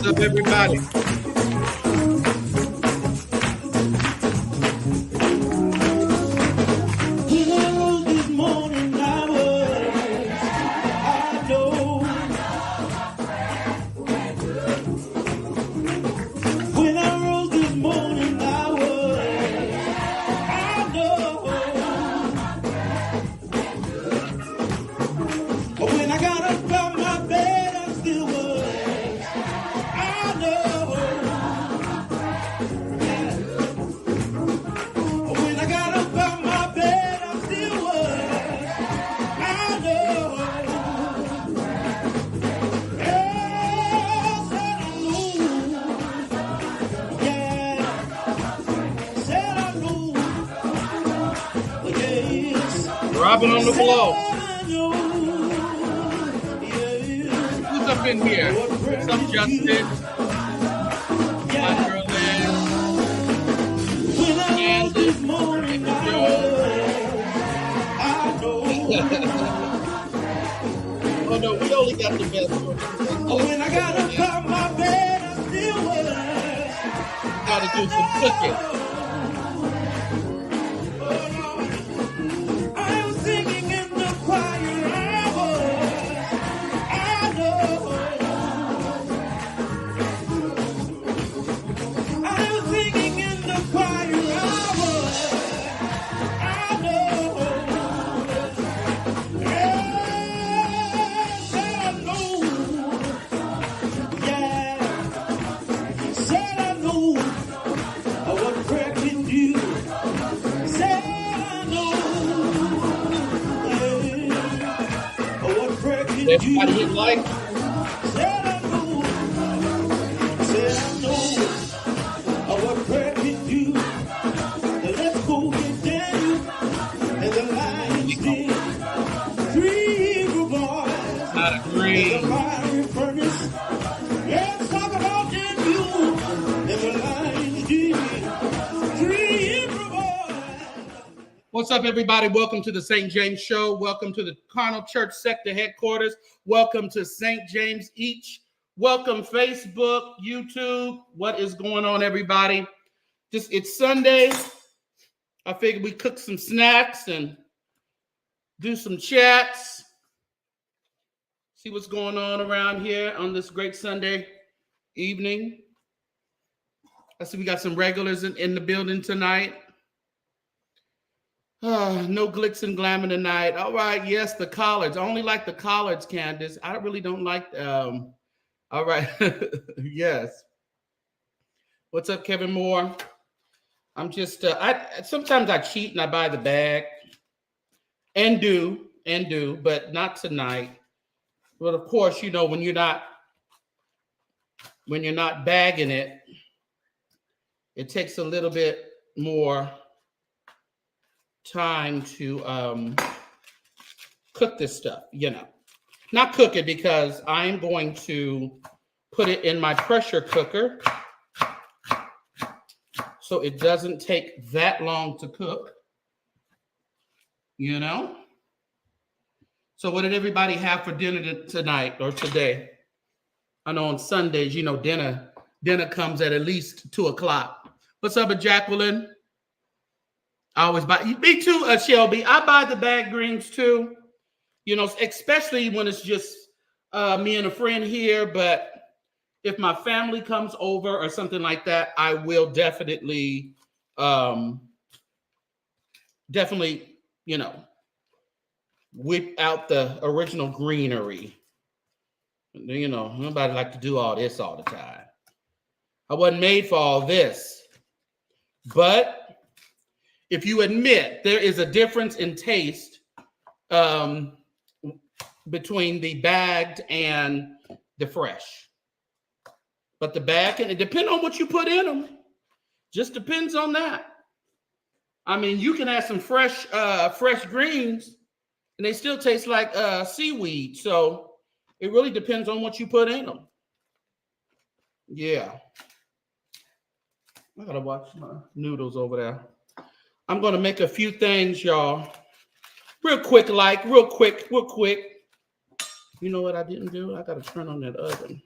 What's up, everybody? Robin on the blow. Who's up in here? What's up, Justin? My girl Liz. CANDID. Oh no, we only got the best one. When I got up from my bed, I still was. Gotta do some cooking. Everybody hit like. Not agree. What's up, everybody? Welcome to the St. James Show. Welcome to the Carnal Church Sector Headquarters. Welcome to St. James Each. Welcome, Facebook, YouTube. What is going on, everybody? It's Sunday. I figured we cook some snacks and do some chats. See what's going on around here on this great Sunday evening. I see we got some regulars in the building tonight. No glitz and glamour tonight. All right, yes, the collards. I only like the collards, Candace. I really don't like all right. Yes. What's up, Kevin Moore? I'm just sometimes I cheat and I buy the bag and do, but not tonight. But of course, you know, when you're not bagging it, it takes a little bit more time to cook this stuff, you know. Not cook it because I'm going to put it in my pressure cooker so it doesn't take that long to cook, you know. So what did everybody have for dinner tonight or today? I know on Sundays, you know, dinner comes at least 2 o'clock. What's up, Jacqueline? I always buy. Me too, Shelby. I buy the bag greens too. You know, especially when it's just me and a friend here. But if my family comes over or something like that, I will definitely, you know, whip out the original greenery. You know, nobody like to do all this all the time. I wasn't made for all this. But if you admit there is a difference in taste between the bagged and the fresh. But the bag, and it depends on what you put in them. Just depends on that. I mean, you can have some fresh greens and they still taste like seaweed. So it really depends on what you put in them. Yeah. I gotta watch my noodles over there. I'm gonna make a few things, y'all. Real quick. You know what I didn't do? I gotta turn on that oven.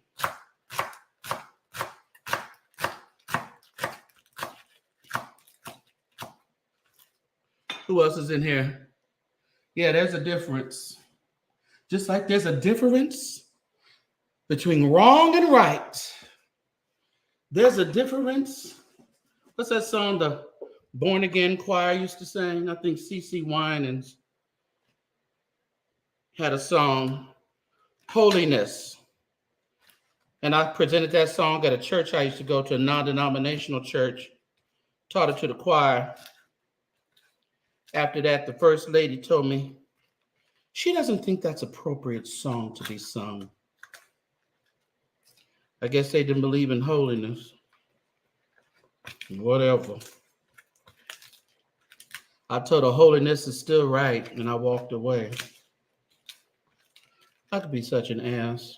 Who else is in here? Yeah, there's a difference. Just like there's a difference between wrong and right. There's a difference. What's that song the Born Again Choir used to sing? I think C.C. Winans had a song, Holiness. And I presented that song at a church I used to go to, a non-denominational church, taught it to the choir. After that, the first lady told me she doesn't think that's an appropriate song to be sung. I guess they didn't believe in holiness. Whatever. I told her holiness is still right, and I walked away. I could be such an ass.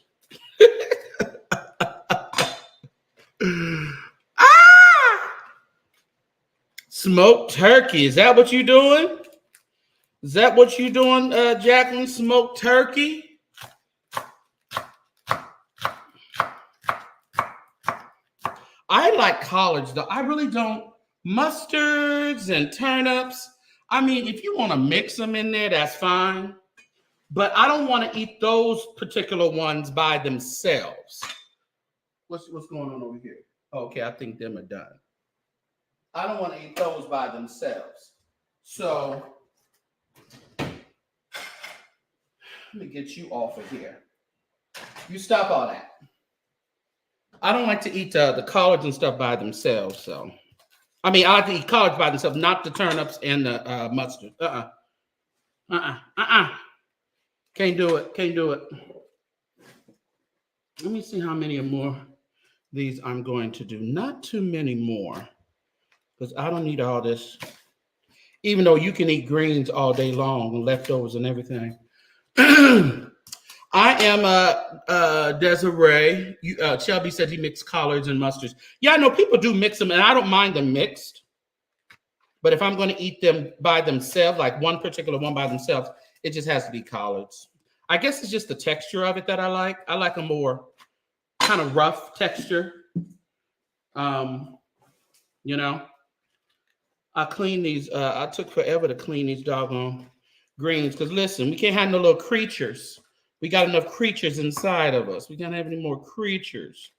Smoked turkey. Is that what you doing? Is that what you doing, Jacqueline? Smoked turkey? I like collards, though. I really don't. Mustards and turnips. I mean, if you want to mix them in there, that's fine. But I don't want to eat those particular ones by themselves. What's going on over here? Okay, I think them are done. I don't want to eat those by themselves. So let me get you off of here. You stop all that. I don't like to eat the collards and stuff by themselves. So, I mean, I like to eat collards by themselves, not the turnips and the mustard. Can't do it. Can't do it. Let me see how many more these I'm going to do. Not too many more, because I don't need all this. Even though you can eat greens all day long and leftovers and everything. I am Desiree. Shelby said he mixed collards and mustards. Yeah, I know people do mix them, and I don't mind them mixed. But if I'm going to eat them by themselves, like one particular one by themselves, it just has to be collards. I guess it's just the texture of it that I like. I like a more kind of rough texture. You know, I clean these. I took forever to clean these doggone greens because listen, we can't have no little creatures. We got enough creatures inside of us. We can't have any more creatures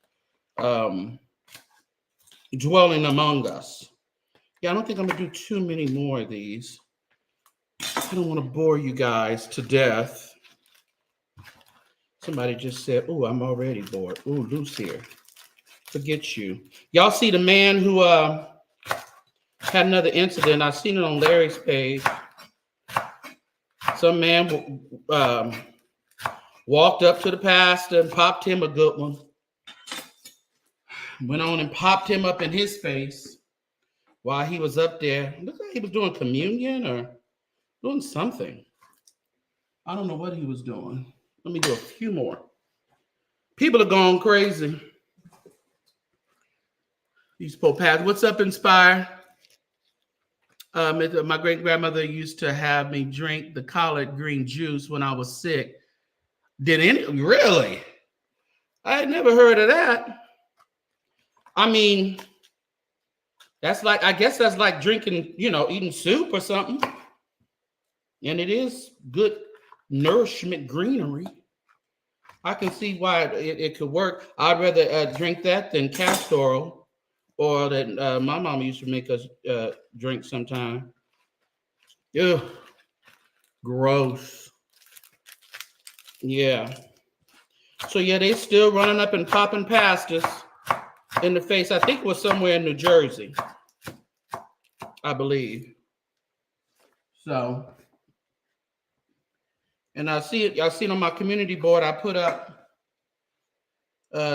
dwelling among us. Yeah, I don't think I'm gonna do too many more of these. I don't want to bore you guys to death. Somebody just said, "Oh, I'm already bored." Oh, Luce here. Forget you. Y'all see the man who had another incident? I seen it on Larry's page. Some man walked up to the pastor and popped him a good one. Went on and popped him up in his face while he was up there. Looked like he was doing communion or doing something. I don't know what he was doing. Let me do a few more. People are going crazy. These poor pastors. What's up, Inspire? My great-grandmother used to have me drink the collard green juice when I was sick. Really? I had never heard of that. I mean, I guess that's like drinking, eating soup or something. And it is good nourishment greenery. I can see why it could work. I'd rather drink that than castor oil, or that my mama used to make us drink sometime. Ugh, gross. Yeah. So yeah, they still running up and popping past us in the face. I think it was somewhere in New Jersey, I believe. So, and I see it. Y'all seen on my community board, I put up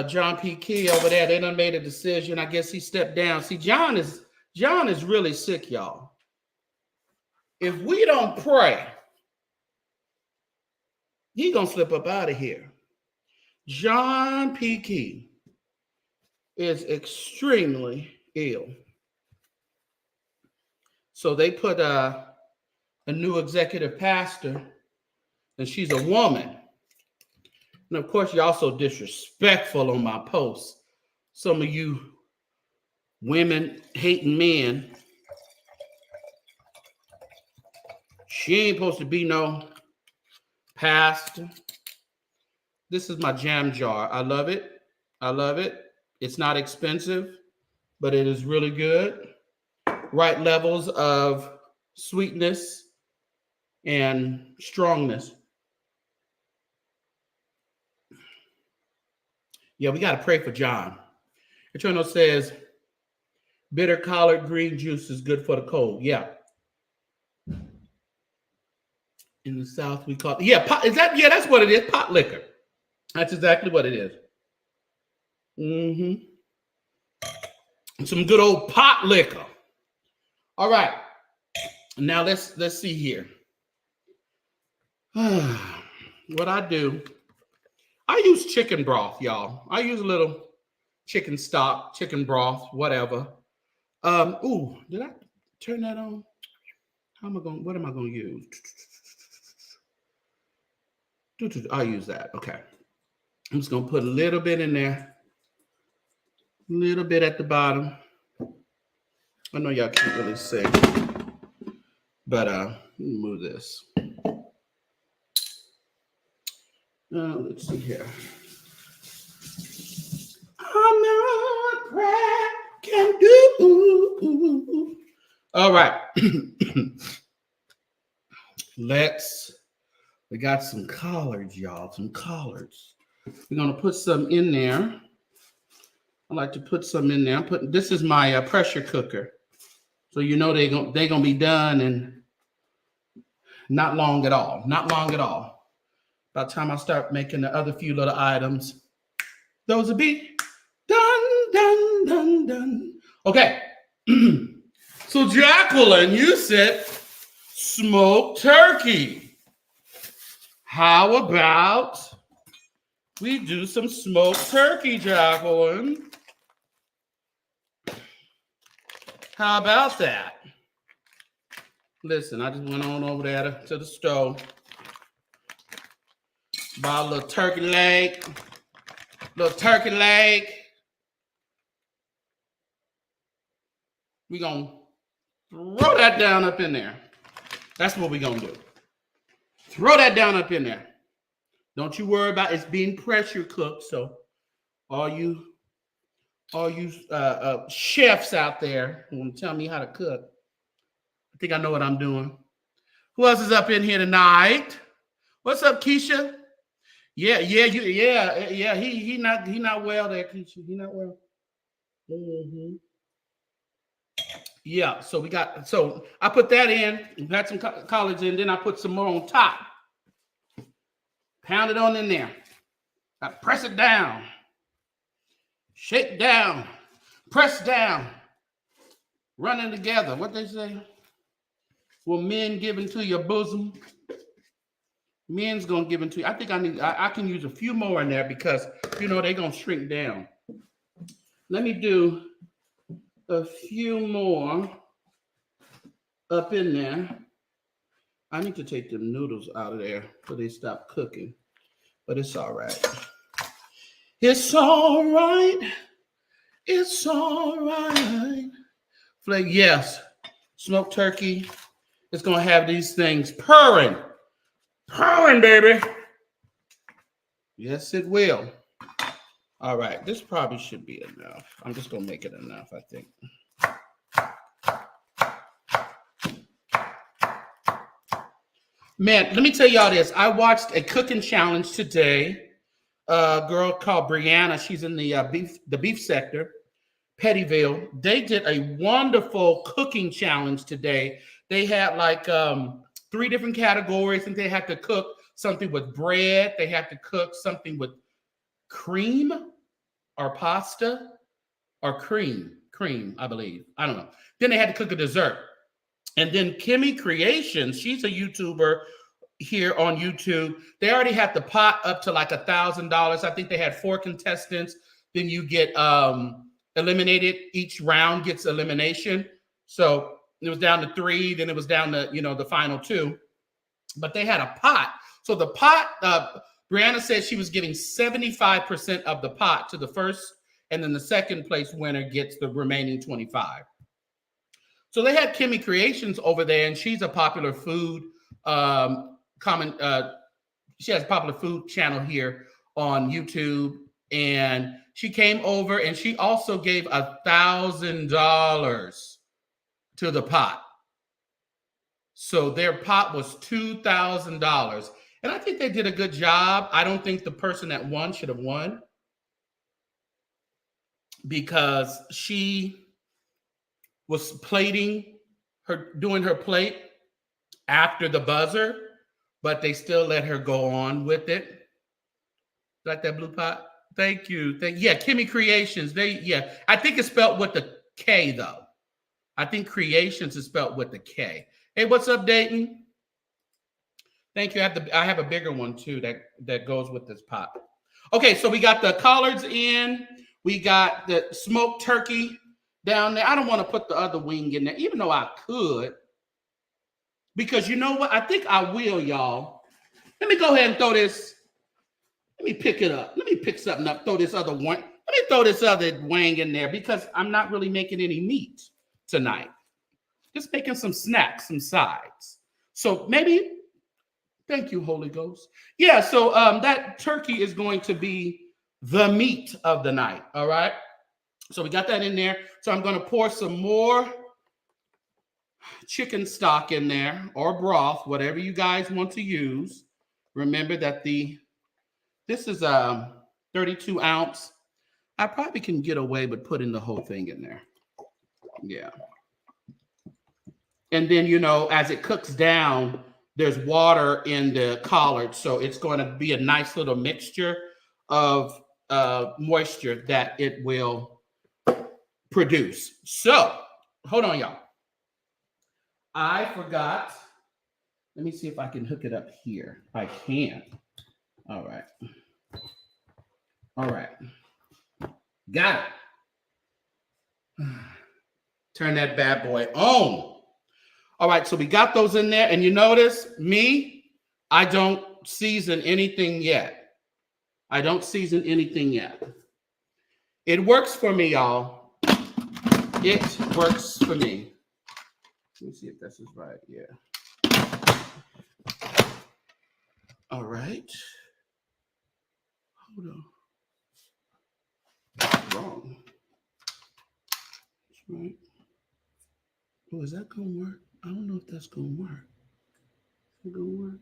John P. Key over there. They done made a decision. I guess he stepped down. See, John is really sick, y'all. If we don't pray, he gonna slip up out of here. John P. Key is extremely ill. So they put a new executive pastor, and she's a woman. And of course, you're also disrespectful on my posts. Some of you women hating men. She ain't supposed to be no past. This is my jam jar. I love it. I love it. It's not expensive, but it is really good. Right levels of sweetness and strongness. Yeah, we got to pray for John. Eternal says, bitter collard green juice is good for the cold. Yeah. In the South, we call it, yeah, pot, is that, yeah, that's what it is, pot liquor. That's exactly what it is. Mm-hmm. Some good old pot liquor. All right. Now let's see here. What I do, I use chicken broth, y'all. I use a little chicken stock, chicken broth, whatever. Ooh, did I turn that on? What am I gonna use? I'll use that. Okay. I'm just gonna put a little bit in there, a little bit at the bottom. I know y'all can't really see, but let me move this. Let's see here. I know what prayer can do. All right. We got some collards, y'all, some collards. We're gonna put some in there. I like to put some in there. This is my pressure cooker. So you know they're gonna be done in not long at all. Not long at all. By the time I start making the other few little items, those will be done. Okay. So Jacqueline, you said smoked turkey. How about we do some smoked turkey, Jacqueline? How about that? Listen, I just went on over there to the stove. Bought a little turkey leg. We're going to throw that down up in there. That's what we're going to do. Throw that down up in there. Don't you worry about it. It's being pressure cooked. So all you chefs out there who want to tell me how to cook, I think I know what I'm doing. Who else is up in here tonight? What's up, Keisha? Yeah. He not well there, Keisha. He not well. Mm-hmm. Yeah. So I put that in. We had some collards in. Then I put some more on top. Pound it on in there. I press it down. Shake down. Press down. Running together. What they say? Will men give into your bosom? Men's gonna give into you. I think I can use a few more in there because they're gonna shrink down. Let me do a few more up in there. I need to take the noodles out of there so they stop cooking, but it's all right. It's all right. It's all right. Yes, smoked turkey. It's gonna have these things purring, baby. Yes, it will. All right, this probably should be enough. I'm just gonna make it enough, I think. Man, let me tell y'all this. I watched a cooking challenge today. A girl called Brianna. She's in the beef sector, Pettyville. They did a wonderful cooking challenge today. They had like 3 different categories, and they had to cook something with bread. They had to cook something with cream or pasta or cream, I believe. I don't know. Then they had to cook a dessert. And then Kimmy Creations, she's a YouTuber here on YouTube. They already had the pot up to like $1,000. I think they had 4 contestants. Then you get eliminated. Each round gets elimination. So it was down to 3. Then it was down to, the final 2. But they had a pot. So the pot, Brianna said she was giving 75% of the pot to the first, and then the second place winner gets the remaining 25. So they had Kimmy Creations over there, and she's a popular food She has a popular food channel here on YouTube, and she came over and she also gave $1,000 to the pot. So their pot was $2,000. And I think they did a good job. I don't think the person that won should have won, because she was doing her plate after the buzzer, but they still let her go on with it. Like that blue pot? Thank you. Yeah, Kimmy Creations. I think it's spelled with the K though. I think Creations is spelled with the K. Hey, what's up, Dayton? Thank you. I have a bigger one too that goes with this pot. Okay, so we got the collards in. We got the smoked turkey down there. I don't want to put the other wing in there, even though I could. Because you know what? I think I will, y'all. Let me go ahead and throw this. Let me pick it up. Let me pick something up. Throw this other one. Let me throw this other wing in there, because I'm not really making any meat tonight. Just making some snacks, some sides. So maybe, thank you, Holy Ghost. Yeah, so that turkey is going to be the meat of the night, all right? So we got that in there. So I'm going to pour some more chicken stock in there, or broth, whatever you guys want to use. Remember that this is a 32 ounce. I probably can get away with putting the whole thing in there. Yeah. And then, you know, as it cooks down, there's water in the collard. So it's going to be a nice little mixture of moisture that it will produce. So hold on, y'all. I forgot. Let me see if I can hook it up here. I can. All right. All right. Got it. Turn that bad boy on. All right, so we got those in there. And you notice me, I don't season anything yet. I don't season anything yet. It works for me, y'all. It works for me. Let me see if this is right. Yeah. All right. Hold on. Wrong. That's right. Oh, is that going to work? I don't know if that's going to work. Is it going to work?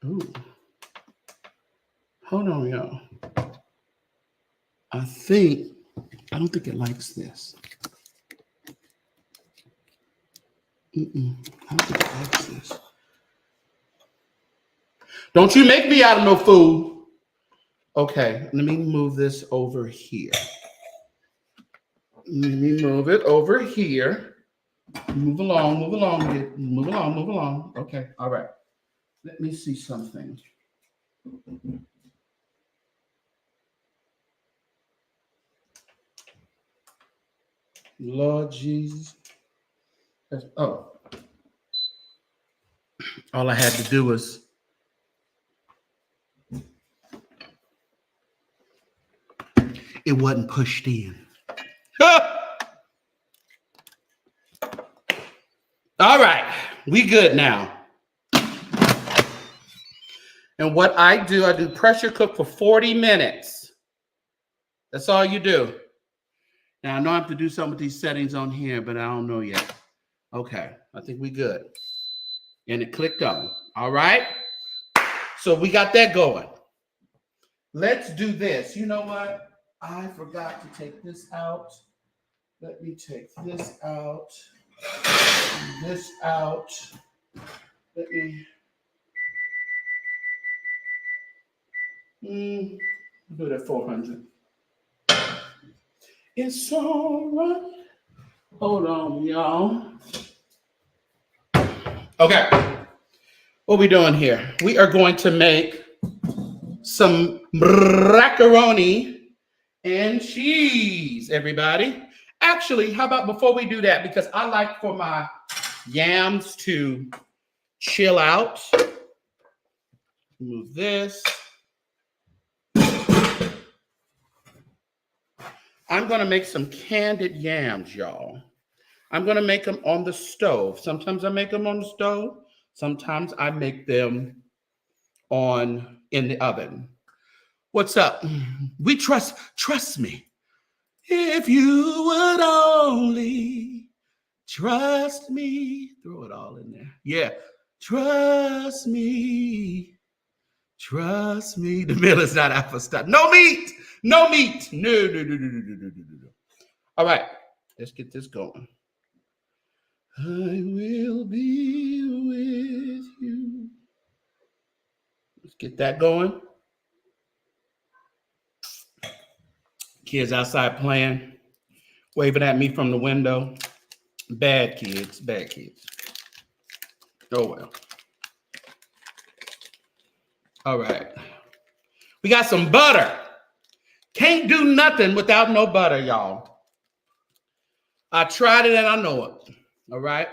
Oh. Hold on, y'all. I don't think it likes this. I don't think it likes this. Don't you make me out of no fool. Okay, let me move this over here. Let me move it over here. Move along, move along, move along, move along. Okay, all right. Let me see something. Lord Jesus. Oh. All I had to do was it wasn't pushed in. All right, we good now. And what I do pressure cook for 40 minutes. That's all you do. Now, I know I have to do some of these settings on here, but I don't know yet. Okay, I think we good. And it clicked on. All right. So we got that going. Let's do this. You know what? I forgot to take this out. Let me take this out. This out. Let me do it at 400. It's all right. Hold on, y'all. Okay. What are we doing here? We are going to make some macaroni and cheese, everybody. Actually, how about before we do that, because I like for my yams to chill out. Move this. I'm going to make some candied yams, y'all. I'm going to make them on the stove. Sometimes I make them on the stove. Sometimes I make them in the oven. What's up? We trust me. If you would only trust me. Throw it all in there. Yeah. Trust me. Trust me. The meal is not out for stuff. No meat. No meat. No. All right. Let's get this going. I will be with you. Let's get that going. Kids outside playing, waving at me from the window. Bad kids. Oh, well. All right. We got some butter. Can't do nothing without no butter, y'all. I tried it and I know it. All right.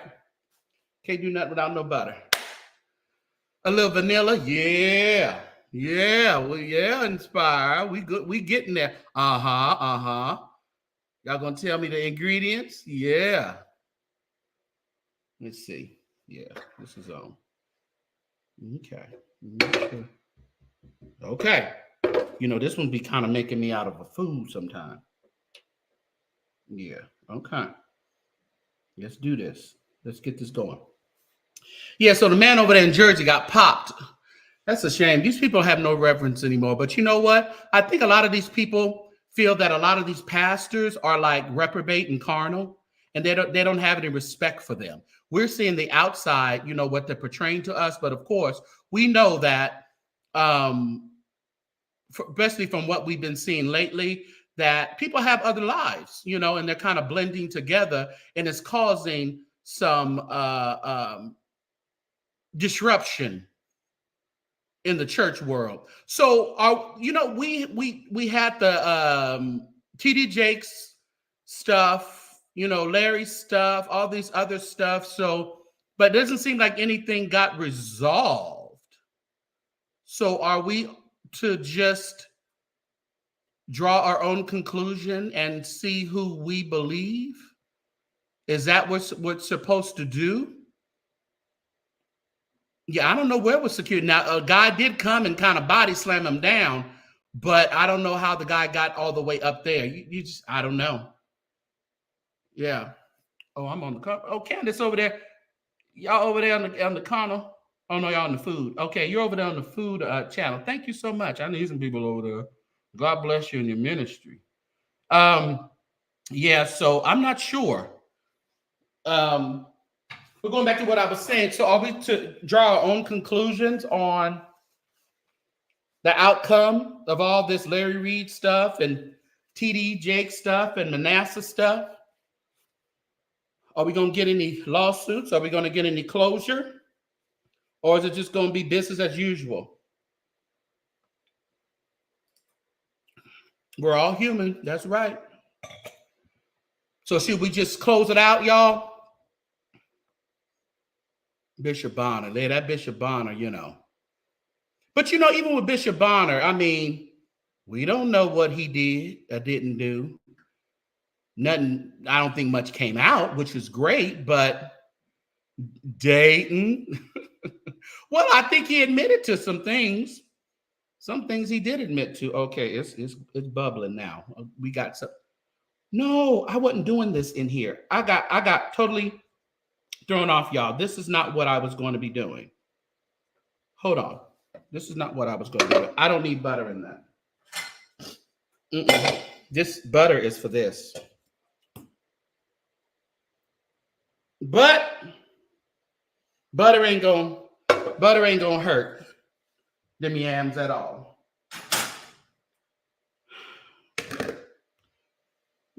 Can't do nothing without no butter. A little vanilla. Yeah. Well, yeah, Inspire. We good. We getting there. Y'all gonna tell me the ingredients? Yeah. Let's see. Yeah, this is on. Okay. You know, this one be kind of making me out of a food sometime. Yeah. Okay. Let's do this. Let's get this going. Yeah, so the man over there in Jersey got popped. That's a shame. These people have no reverence anymore. But you know what? I think a lot of these people feel that a lot of these pastors are like reprobate and carnal, and they don't have any respect for them. We're seeing the outside, you know, what they're portraying to us. But of course, we know that, especially from what we've been seeing lately, that people have other lives, you know, and they're kind of blending together, and it's causing some disruption in the church world. So, you know, we had the TD Jakes stuff, you know, Larry's stuff, all these other stuff. So, but it doesn't seem like anything got resolved. So, are we to just draw our own conclusion and see who we believe? Is that what we're supposed to do? Yeah, I don't know where was security. Now, a guy did come and kind of body slam him down, but I don't know how the guy got all the way up there. You just, I don't know. Yeah. Oh, I'm on the car. Oh, Candace over there. Y'all over there on the corner. Oh no, y'all on the food. Okay, you're over there on the food channel. Thank you so much. I need some people over there. God bless you in your ministry. Yeah. So I'm not sure. We're going back to what I was saying. So are we to draw our own conclusions on the outcome of all this Larry Reid stuff and TD Jake stuff and Manasseh stuff? Are we going to get any lawsuits? Are we going to get any closure? Or is it just going to be business as usual? We're all human. That's right. So should we just close it out, y'all? Bishop Bonner, that Bishop Bonner, you know. But, you know, even with Bishop Bonner, I mean, we don't know what he did or didn't do. Nothing, I don't think much came out, which was great, but Dayton, well, I think he admitted to some things. Some things he did admit to. Okay, it's bubbling now. We got some. No, I wasn't doing this in here. I got totally thrown off, y'all. This is not what I was going to be doing. Hold on. This is not what I was going to do. I don't need butter in that. This butter is for this. But butter ain't gonna hurt them yams at all.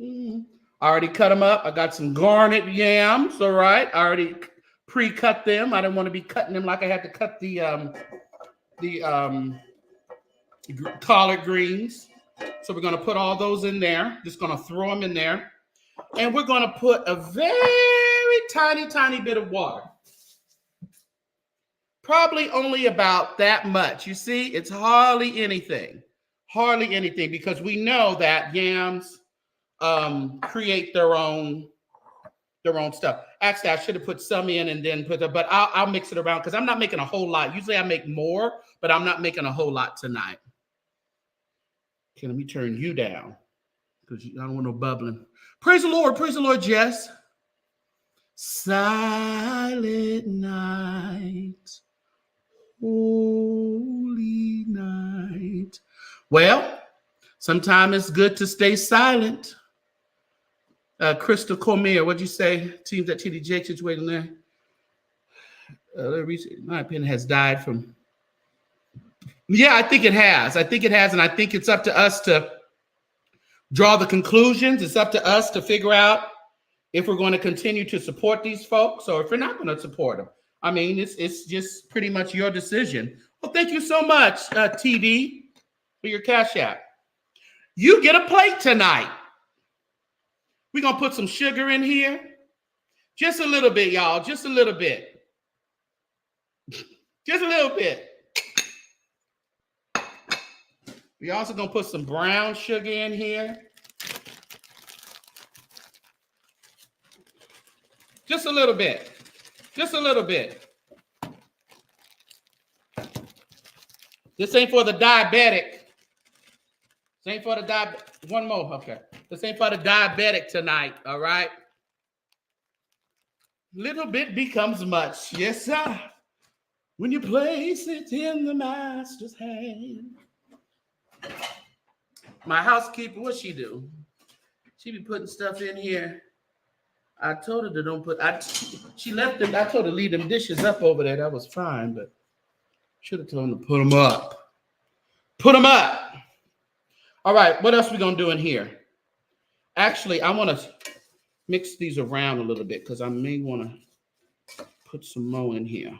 I already cut them up. I got some garnet yams. All right. I already pre-cut them. I didn't want to be cutting them like I had to cut the collard greens. So we're going to put all those in there. Just going to throw them in there. And we're going to put a very tiny bit of water. Probably only about that much. You see, it's hardly anything. Hardly anything, because we know that yams create their own the wrong stuff. Actually, I should have put some in and then put the, but I'll mix it around because I'm not making a whole lot. Usually I make more, but I'm not making a whole lot tonight. Okay, let me turn you down because I don't want no bubbling. Praise the Lord, Jess. Silent night, holy night. Well, sometimes it's good to stay silent. Crystal Cormier, what'd you say? Teams at TDJ situated there. In my opinion, has died from. Yeah, I think it has. And I think it's up to us to draw the conclusions. It's up to us to figure out if we're going to continue to support these folks or if we're not going to support them. I mean, it's just pretty much your decision. Well, thank you so much, TV, for your Cash App. You get a plate tonight. We're going to put some sugar in here. Just a little bit, y'all. Just a little bit. Just a little bit. We're also going to put some brown sugar in here. Just a little bit. Just a little bit. This ain't for the diabetic. This ain't for the diabetic. One more. Okay. This ain't for the diabetic tonight. All right. Little bit becomes much. Yes, sir. When you place it in the master's hand. My housekeeper, what she do? She be putting stuff in here. I told her to don't put. She left them. I told her to leave them dishes up over there. That was fine, but should have told them to put them up. Put them up. All right. What else we gonna do in here? Actually, I want to mix these around a little bit because I may want to put some more in here.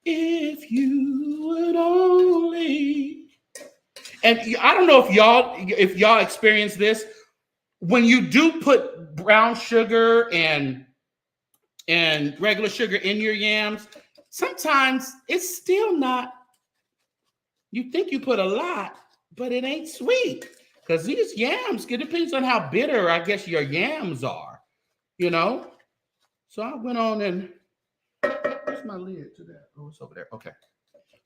If you would only. And I don't know if y'all experience this. When you do put brown sugar and regular sugar in your yams, sometimes it's still not, you think you put a lot, but it ain't sweet. Because these yams, it depends on how bitter, I guess, your yams are, you know? So I went on and, where's my lid to that? Oh, it's over there. Okay.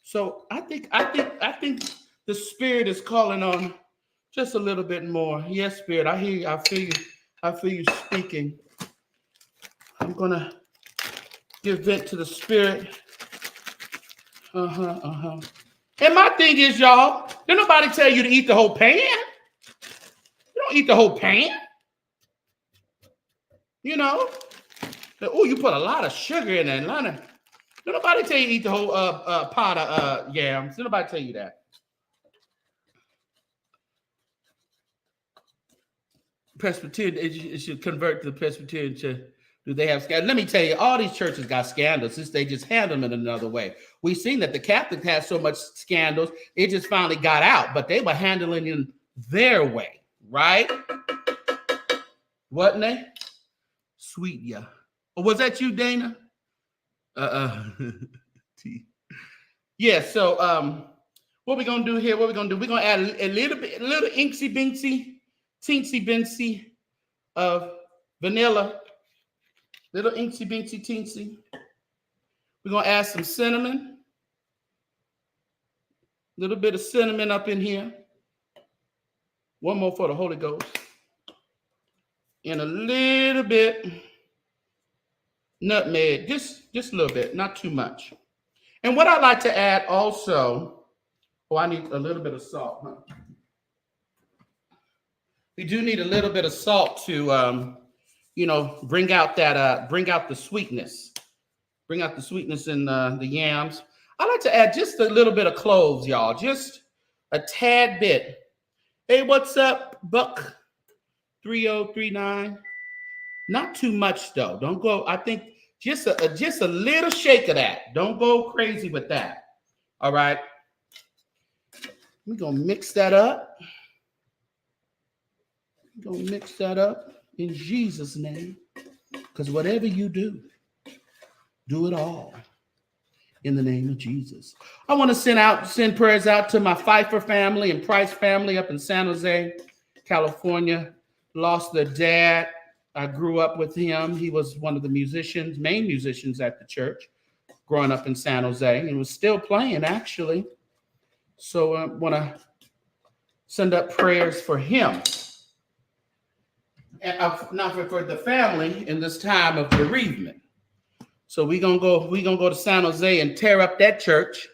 So I think the Spirit is calling on just a little bit more. Yes, Spirit, I hear you. I feel you speaking. I'm gonna give vent to the Spirit. And my thing is, y'all, did nobody tell you to eat the whole pan? You don't eat the whole pan. You know? Oh, you put a lot of sugar in there. Did nobody tell you to eat the whole pot of yams? Did nobody tell you that? Presbyterian, it should convert to the Presbyterian church. Do they have scandals? Let me tell you, all these churches got scandals since they just handle them in another way. We've seen that the Catholic has so much scandals, it just finally got out, but they were handling it their way, right? Wasn't they? Sweet, yeah. Or was that you, Dana? Yeah, so what we gonna do here? We're gonna add a little inksy binksy. Teensy bincy of vanilla, little inksy binksy teensy. We're gonna add some cinnamon, a little bit of cinnamon up in here. One more for the Holy Ghost, and a little bit nutmeg, just a little bit, not too much. And what I like to add also, I need a little bit of salt, huh? We do need a little bit of salt to, bring out the sweetness. Bring out the sweetness in the yams. I like to add just a little bit of cloves, y'all. Just a tad bit. Hey, what's up, Buck 3039? Not too much, though. Don't go, I think just a little shake of that. Don't go crazy with that. All right. We're going to mix that up. Don't mix that up in Jesus' name. Because whatever you do, do it all in the name of Jesus. I want to send prayers out to my Pfeiffer family and Price family up in San Jose, California. Lost their dad I grew up with him. He was one of the main musicians at the church, growing up in San Jose, and was still playing actually. So I want to send up prayers for him, and not for the family in this time of bereavement. So we're gonna go to San Jose and tear up that church.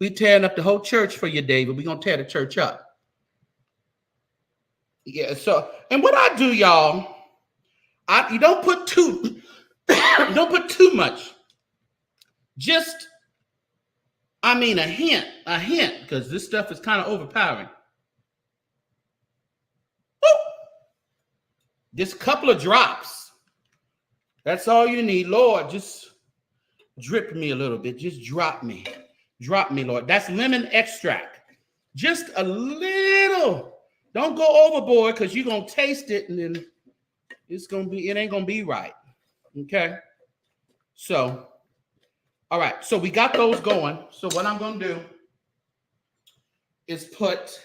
We tearing up the whole church for you, David. We're gonna tear the church up. Yeah. So, and what I do, y'all, you don't put too don't put too much. Just, I mean, a hint, because this stuff is kind of overpowering. Woo! Just a couple of drops. That's all you need. Lord, just drip me a little bit. Just drop me. Drop me, Lord. That's lemon extract. Just a little. Don't go overboard, because you're going to taste it and then it ain't going to be right. Okay? So, all right. So we got those going. So what I'm going to do is put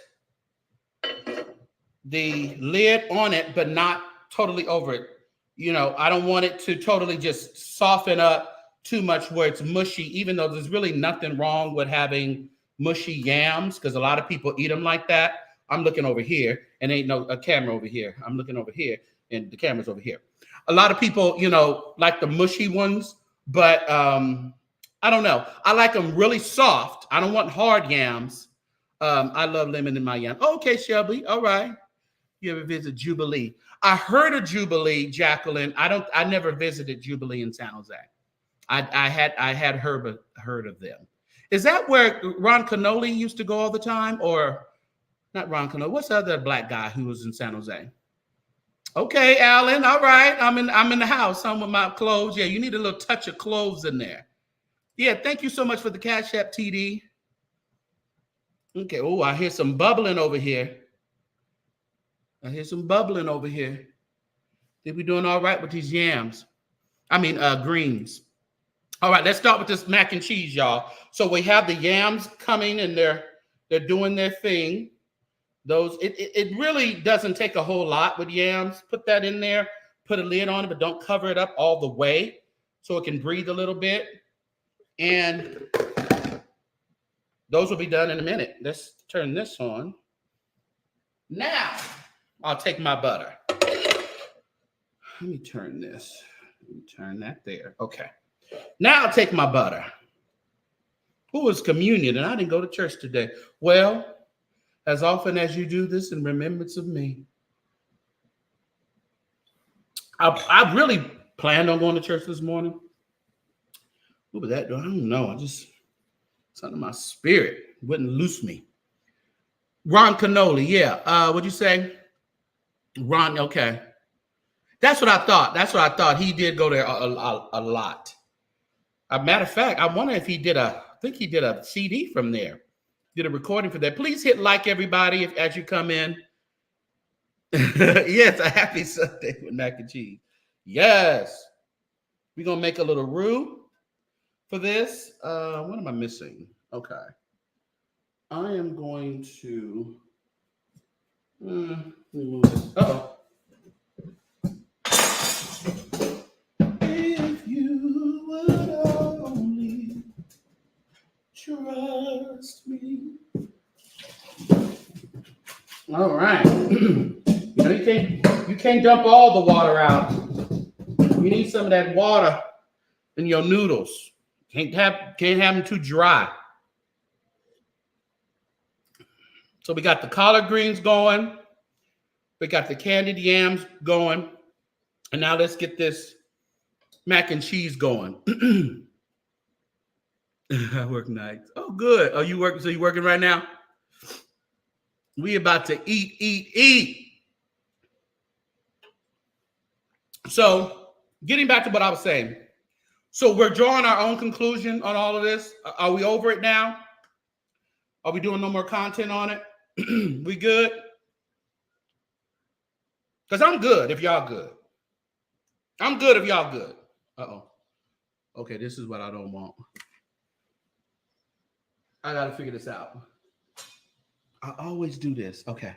the lid on it, but not totally over it. I don't want it to totally just soften up too much where it's mushy, even though there's really nothing wrong with having mushy yams, because a lot of people eat them like that. I'm looking over here, and ain't a camera over here. I'm looking over here, and the camera's over here. A lot of people, like the mushy ones, but I don't know. I like them really soft. I don't want hard yams. I love lemon in my yam. Okay, Shelby. All right. You ever visit Jubilee? I heard of Jubilee, Jacqueline. I never visited Jubilee in San Jose. I had heard of them. Is that where Ron Canoli used to go all the time? Or not Ron Canoli? What's the other black guy who was in San Jose? Okay, Alan. All right. I'm in the house. I'm with my clothes. Yeah, you need a little touch of cloves in there. Yeah, thank you so much for the Cash App, TD. Okay. Oh, I hear some bubbling over here. Think we doing all right with these yams? I mean, greens. All right, let's start with this mac and cheese, y'all. So we have the yams coming, and they're doing their thing. Those it really doesn't take a whole lot with yams. Put that in there, put a lid on it, but don't cover it up all the way so it can breathe a little bit. And those will be done in a minute. Let's turn this on. Now, I'll take my butter. Let me turn this. Let me turn that there. Okay. Now I'll take my butter. Who was communion? And I didn't go to church today. Well, as often as you do this in remembrance of me. I really planned on going to church this morning. What was that doing? I don't know. Something in my spirit wouldn't loose me. Ron Canoli, yeah. What'd you say? Ron, okay. That's what I thought. He did go there a lot. Matter of fact, I wonder if I think he did a CD from there. Did a recording for that. Please hit like, everybody, as you come in. Yes, a happy Sunday with mac and cheese. Yes. We're going to make a little roux for this. What am I missing? Okay. I am going to... let me move this. Uh-oh. If you would only trust me. All right. You can't dump all the water out. You need some of that water in your noodles. Can't have them too dry. So we got the collard greens going. We got the candied yams going. And now let's get this mac and cheese going. I work nights. Oh, good. Oh, you working? So you working right now? We about to eat. So getting back to what I was saying. So we're drawing our own conclusion on all of this. Are we over it now? Are we doing no more content on it? We good? Because I'm good if y'all good. I'm good if y'all good. Uh-oh. Okay, this is what I don't want. I got to figure this out. I always do this. Okay.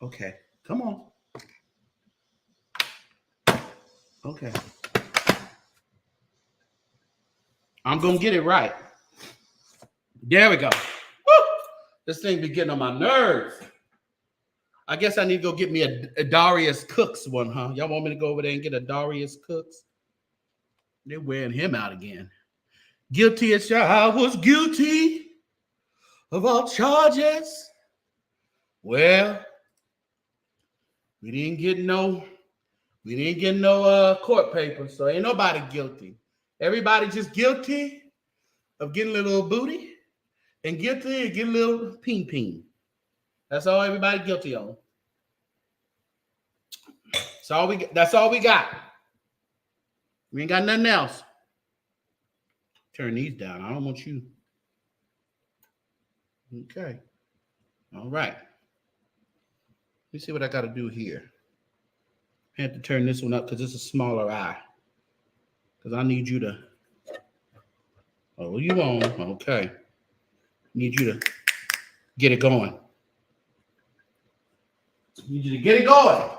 Okay, come on. Okay. I'm going to get it right. There we go. Woo! This thing be getting on my nerves. I guess I need to go get me a Darius Cooks one, huh? Y'all want me to go over there and get a Darius Cooks? They're wearing him out again. Guilty as I was guilty of all charges. Well, we didn't get no court papers, so ain't nobody guilty. Everybody just guilty of getting a little booty and guilty of getting a little peen. That's all everybody guilty of. That's all we got. We ain't got nothing else. Turn these down. I don't want you. Okay. All right. Let me see what I got to do here. I have to turn this one up because it's a smaller eye. Because I need you to. Oh, you on? Okay. Need you to get it going. Need you to get it going.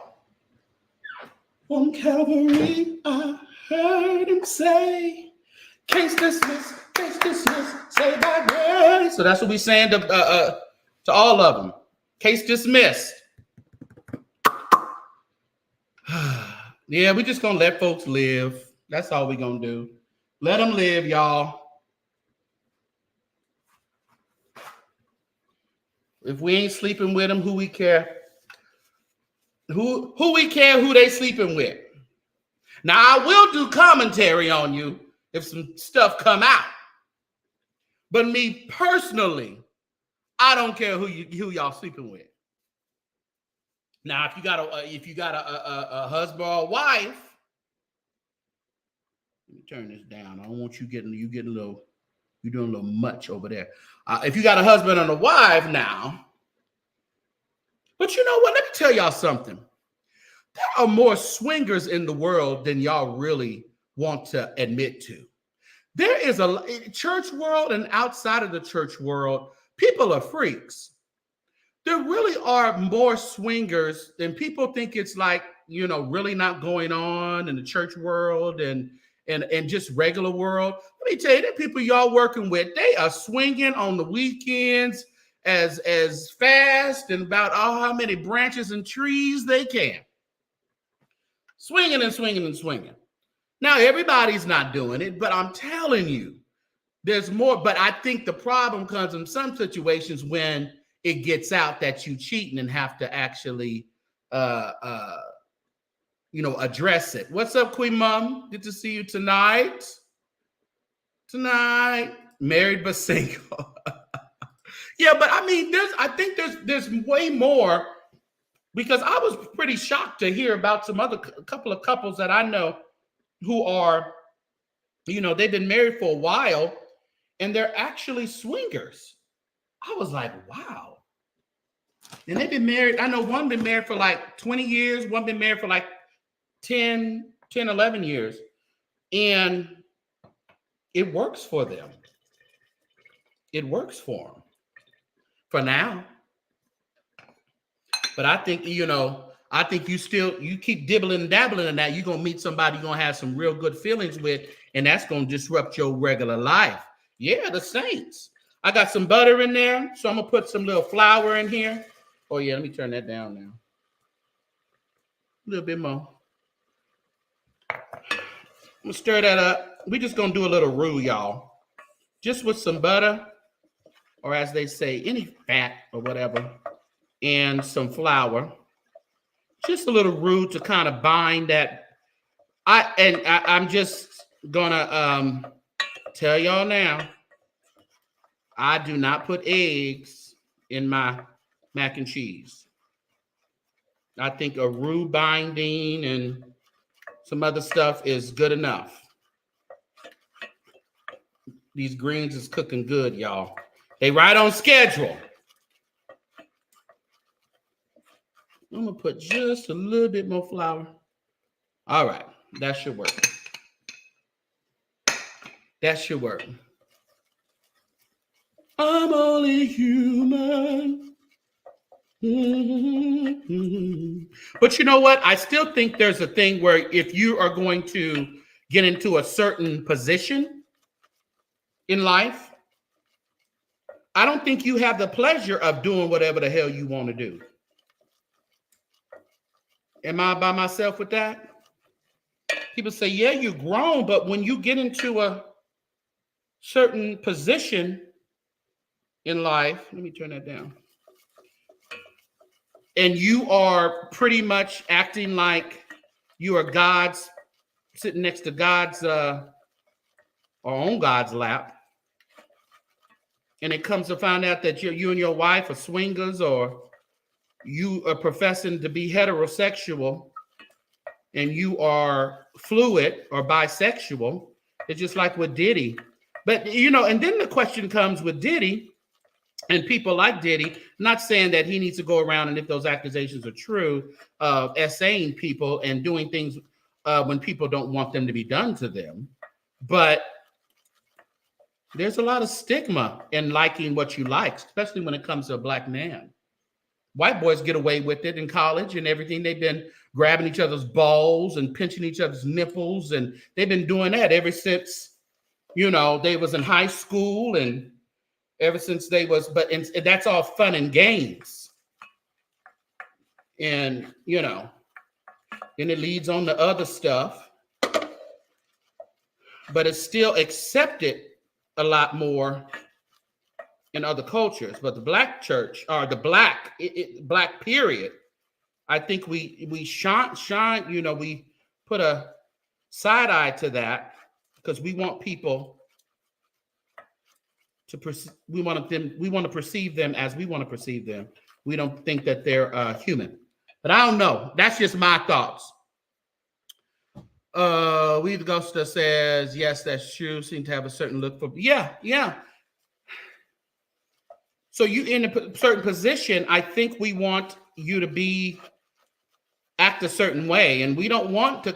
On Calvary, I heard him say, case dismissed, say by grace. So that's what we saying to all of them. Case dismissed. Yeah, we just gonna let folks live. That's all we gonna do. Let them live, y'all. If we ain't sleeping with them, who we care? Who we care who they sleeping with? Now I will do commentary on you if some stuff come out. But me personally, I don't care who y'all sleeping with. Now, if you got a husband or a wife, let me turn this down. I don't want you getting you're doing a little much over there. If you got a husband and a wife now, but you know what? Let me tell y'all something. There are more swingers in the world than y'all really want to admit to. There is a church world and outside of the church world, people are freaks. There really are more swingers than people think. It's like, really not going on in the church world and just regular world. Let me tell you, the people y'all working with, they are swinging on the weekends as fast and about how many branches and trees they can. Swinging and swinging and swinging. Now, everybody's not doing it, but I'm telling you, there's more. But I think the problem comes in some situations when it gets out that you cheating and have to actually, address it. What's up, Queen Mom? Good to see you tonight. Married but single. Yeah, but I mean, I think there's way more, because I was pretty shocked to hear about a couple of couples that I know who are, they've been married for a while and they're actually swingers. I was like, wow. And they've been married. I know one been married for like 20 years. One been married for like 10, 11 years. And it works for them. It works for them. For now. But I think, you keep dibbling and dabbling in that, you're going to meet somebody you're going to have some real good feelings with, and that's going to disrupt your regular life. Yeah, the saints. I got some butter in there, so I'm going to put some little flour in here. Oh, yeah, let me turn that down now. A little bit more. I'm going to stir that up. We're just going to do a little roux, y'all. Just with some butter, or as they say, any fat or whatever, and some flour. Just a little roux to kind of bind that. I'm just gonna tell y'all now, I do not put eggs in my mac and cheese. I think a roux binding and some other stuff is good enough. These greens is cooking good, y'all. They right on schedule. I'm going to put just a little bit more flour. All right. That should work. I'm only human. But you know what? I still think there's a thing where if you are going to get into a certain position in life, I don't think you have the pleasure of doing whatever the hell you want to do. Am I by myself with that? People say, yeah, you're grown, but when you get into a certain position in life, let me turn that down, and you are pretty much acting like you are God's, sitting next to God's, or on God's lap, and it comes to find out that you and your wife are swingers, or you are professing to be heterosexual, and you are fluid or bisexual. It's just like with Diddy. But, and then the question comes with Diddy and people like Diddy, not saying that he needs to go around and if those accusations are true, essaying people and doing things when people don't want them to be done to them. But there's a lot of stigma in liking what you like, especially when it comes to a black man. White boys get away with it in college and everything. They've been grabbing each other's balls and pinching each other's nipples, and they've been doing that ever since, they was in high school, and ever since they was, and that's all fun and games. And, then it leads on to other stuff, but it's still accepted a lot more in other cultures. But the black church, or the black period, I think we shine, we put a side eye to that because we want people to we want to perceive them as we want to perceive them. We don't think that they're human. But I don't know. That's just my thoughts. We the Ghost says, yes, that's true. Seem to have a certain look for. Yeah. So you in a certain position, I think we want you to act a certain way, and we don't want to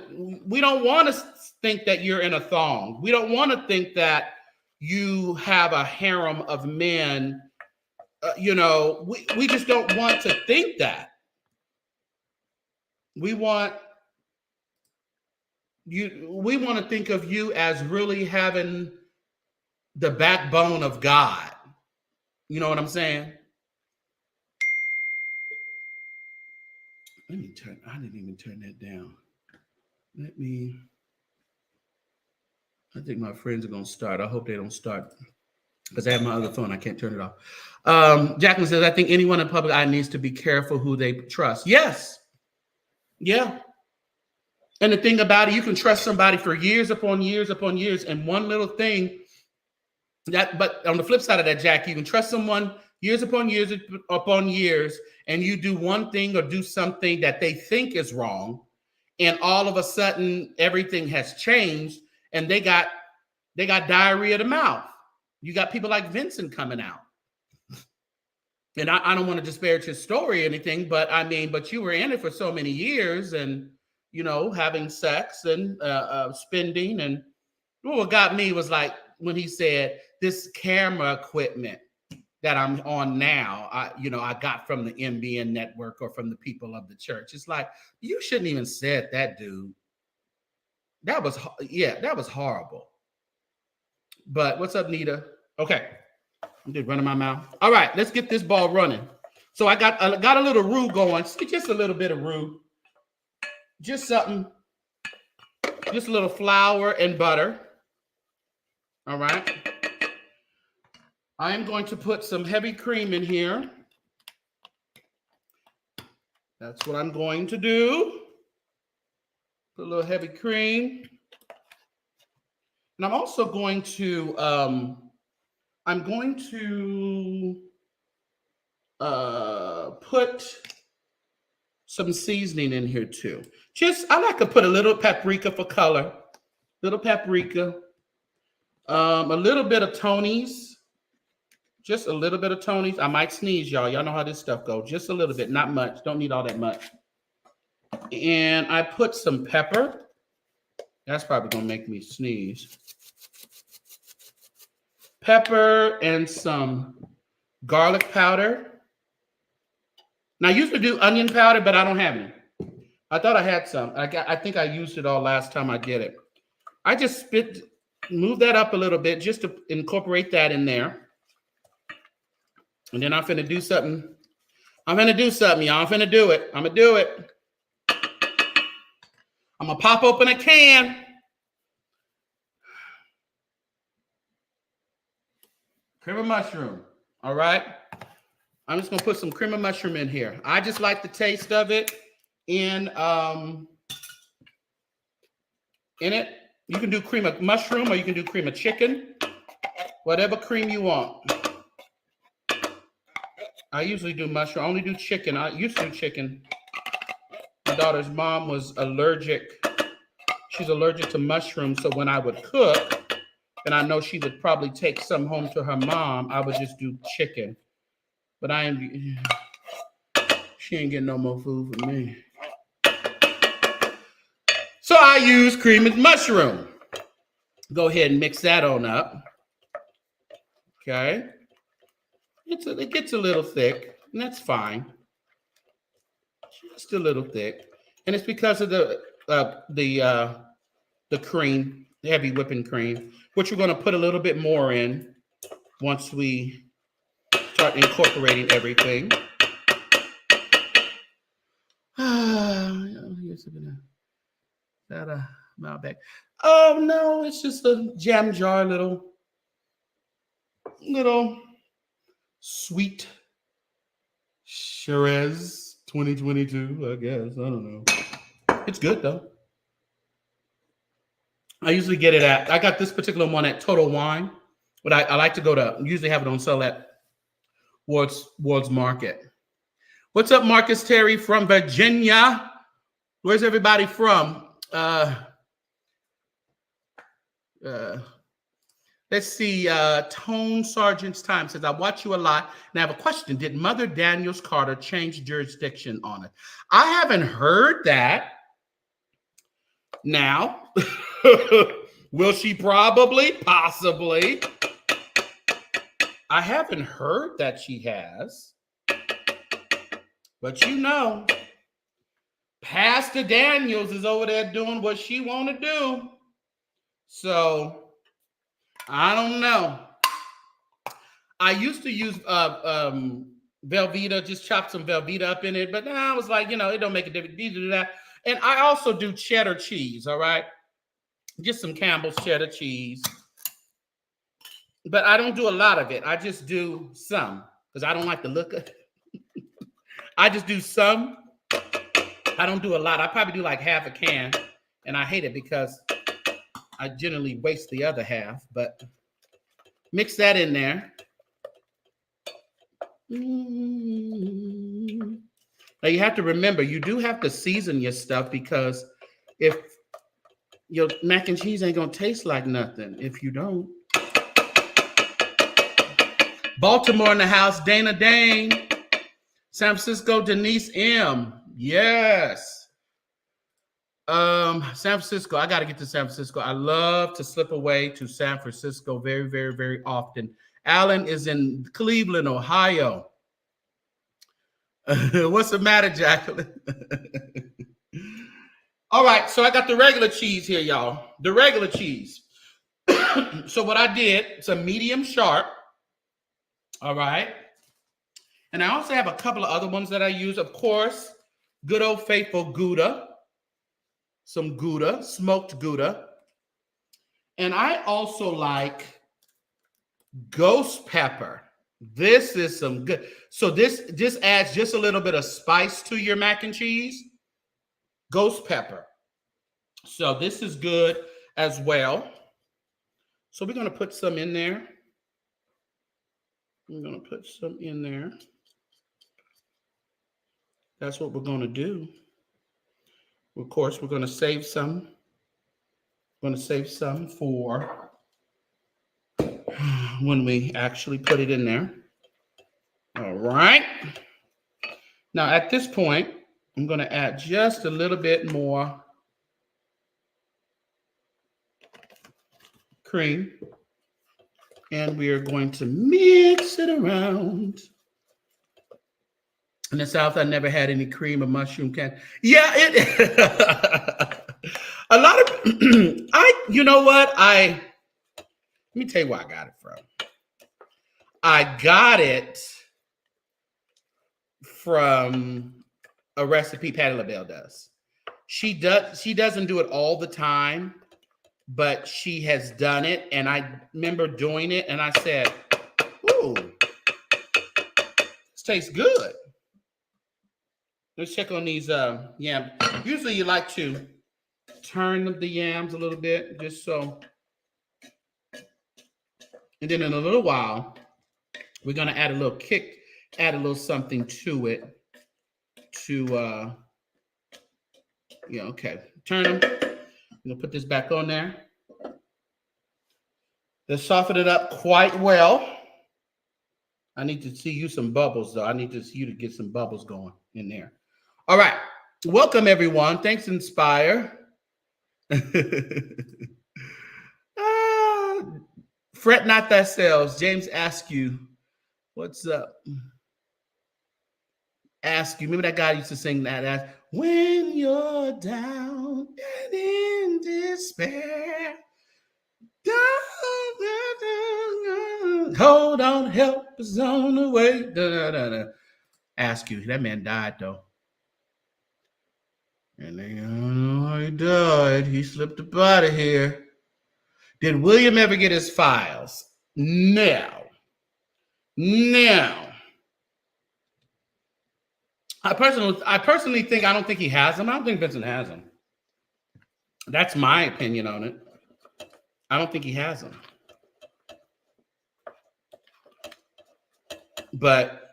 think that you're in a thong. We don't want to think that you have a harem of men. We just don't want to think that. We want to think of you as really having the backbone of God. You know what I'm saying? I didn't even turn that down. I think my friends are going to start. I hope they don't start because I have my other phone. I can't turn it off. Jacqueline says, I think anyone in public eye needs to be careful who they trust. Yes. Yeah. And the thing about it, you can trust somebody for years upon years upon years, and one little thing but on the flip side of that, Jack, you can trust someone years upon years upon years, and you do one thing or do something that they think is wrong, and all of a sudden everything has changed, and they got diarrhea of the mouth. You got people like Vincent coming out. And I don't want to disparage his story or anything, but but you were in it for so many years, and having sex and spending, and what got me was like when he said this camera equipment that I'm on now, I got from the MBN network or from the people of the church. It's like, you shouldn't even said that, dude. That was horrible. But what's up, Nita? Okay. I'm just running my mouth. All right, let's get this ball running. So I got a little roux going, just a little bit of roux. Just something, just a little flour and butter. All right. I am going to put some heavy cream in here. That's what I'm going to do. Put a little heavy cream. And I'm also going to, put some seasoning in here too. I like to put a little paprika for color. Little paprika. A little bit of Tony's. Just a little bit of Tony's. I might sneeze, y'all. Y'all know how this stuff goes. Just a little bit, not much. Don't need all that much. And I put some pepper. That's probably going to make me sneeze. Pepper and some garlic powder. Now I used to do onion powder, but I don't have any. I thought I had some. I think I used it all last time I did it. I just move that up a little bit just to incorporate that in there. And then I'm finna do something. I'm finna do something, y'all. I'm finna do it. I'm gonna do it. I'm gonna pop open a can. Cream of mushroom. All right. I'm just gonna put some cream of mushroom in here. I just like the taste of it in it. You can do cream of mushroom or you can do cream of chicken. Whatever cream you want. I usually do mushroom. I only do chicken. I used to do chicken. My daughter's mom was allergic. She's allergic to mushrooms. So when I would cook, and I know she would probably take some home to her mom, I would just do chicken. But she ain't getting no more food from me. So I use cream of mushroom. Go ahead and mix that on up. Okay. It gets a little thick, and that's fine. Just a little thick. And it's because of the cream, the heavy whipping cream, which we're going to put a little bit more in once we start incorporating everything. Oh no, it's just a jam jar, little sweet Shiraz 2022, I guess. I don't know. It's good though. I usually get it I got this particular one at Total Wine, but I like to usually have it on sale at Ward's Market. What's up, Marcus Terry from Virginia? Where's everybody from? Let's see. Tone Sergeant's Time says, I watch you a lot and I have a question. Did Mother Daniels Carter change jurisdiction on it? I haven't heard that. Now, will she probably? Possibly. I haven't heard that she has. But you know, Pastor Daniels is over there doing what she want to do. So, I don't know. I used to use Velveeta, just chop some Velveeta up in it. But now I was like, it don't make a difference. You do that. And I also do cheddar cheese, all right? Just some Campbell's cheddar cheese. But I don't do a lot of it. I just do some because I don't like the look of it. I just do some. I don't do a lot. I probably do like half a can. And I hate it because I generally waste the other half. But mix that in there. Now you have to remember, you do have to season your stuff because if your mac and cheese ain't going to taste like nothing if you don't. Baltimore in the house, Dana Dane. San Francisco, Denise M. Yes. San Francisco. I got to get to San Francisco. I love to slip away to San Francisco very, very, very often. Alan is in Cleveland, Ohio. What's the matter, Jacqueline? All right, so I got the regular cheese here, y'all. The regular cheese. So what I did, it's a medium sharp. All right. And I also have a couple of other ones that I use. Of course, good old faithful Gouda. Some Gouda, smoked Gouda. And I also like ghost pepper. This is some good. So this just adds just a little bit of spice to your mac and cheese. Ghost pepper. So this is good as well. So we're going to put some in there. I'm going to put some in there. That's what we're going to do. Of course, we're going to save some. We're going to save some for when we actually put it in there. All right. Now, at this point, I'm going to add just a little bit more cream. And we are going to mix it around. In the South, I never had any cream or mushroom candy. Yeah, it. A lot of you know what? Let me tell you where I got it from. I got it from a recipe Patti LaBelle does. She doesn't do it all the time, but she has done it. And I remember doing it and I said, ooh, this tastes good. Let's check on these yams. Usually you like to turn the yams a little bit, just so. And then in a little while, we're gonna add a little kick, add a little something to it. Okay. Turn them. I'm gonna put this back on there. Let's soften it up quite well. I need to see you some bubbles, though. I need to see you to get some bubbles going in there. All right. Welcome, everyone. Thanks, Inspire. Fret not thyself. James Askew. What's up? Askew. Remember that guy used to sing that? When you're down and in despair. Hold on, help is on the way. Askew. That man died, though. And then he died. He slipped up out of here. Did William ever get his files? No. I personally think I don't think he has them. I don't think Vincent has them. That's my opinion on it. I don't think he has them. But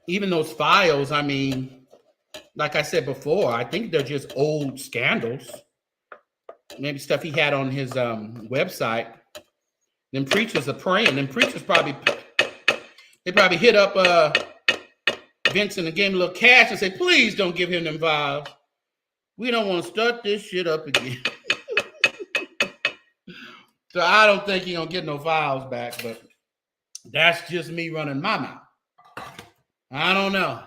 even those files, I mean, like I said before, I think they're just old scandals. Maybe stuff he had on his website. Them preachers are praying. Them preachers probably hit up Vincent and gave him a little cash and say, please don't give him them files. We don't want to start this shit up again. So I don't think he's going to get no files back, but that's just me running my mouth. I don't know.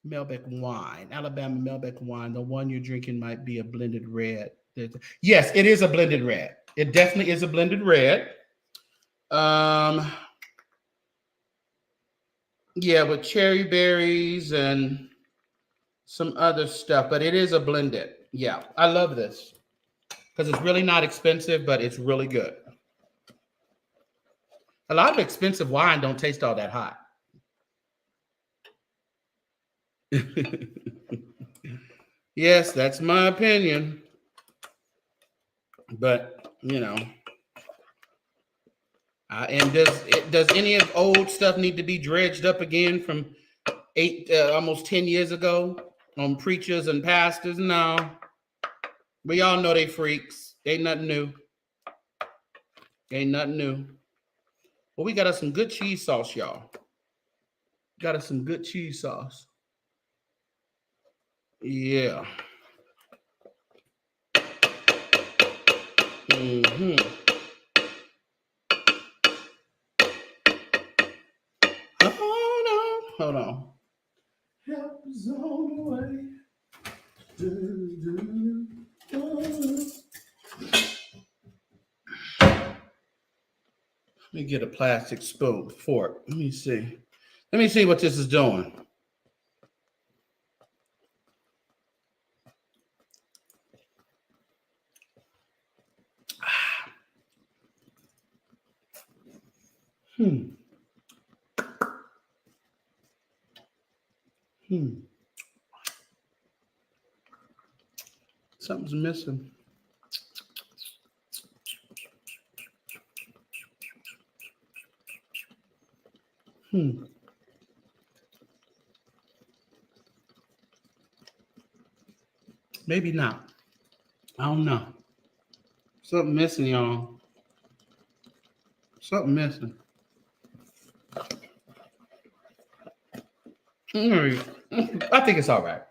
Melbeck wine, Alabama Melbeck wine. The one you're drinking might be a blended red. Yes, it is a blended red. It definitely is a blended red. Yeah, with cherry berries and some other stuff, but it is a blended. Yeah, I love this because it's really not expensive, but it's really good. A lot of expensive wine don't taste all that hot. Yes, that's my opinion. But, you know. And does any of old stuff need to be dredged up again from almost 10 years ago on preachers and pastors? No. We all know they freaks. Ain't nothing new. Ain't nothing new. Well, we got us some good cheese sauce, y'all. Got us some good cheese sauce. Yeah. Mm-hmm. Hold on. Help is on the way. Let me get a plastic spoon, fork. Let me see what this is doing. Something's missing. Maybe not. I don't know. Something missing, y'all. Something missing. I think it's all right.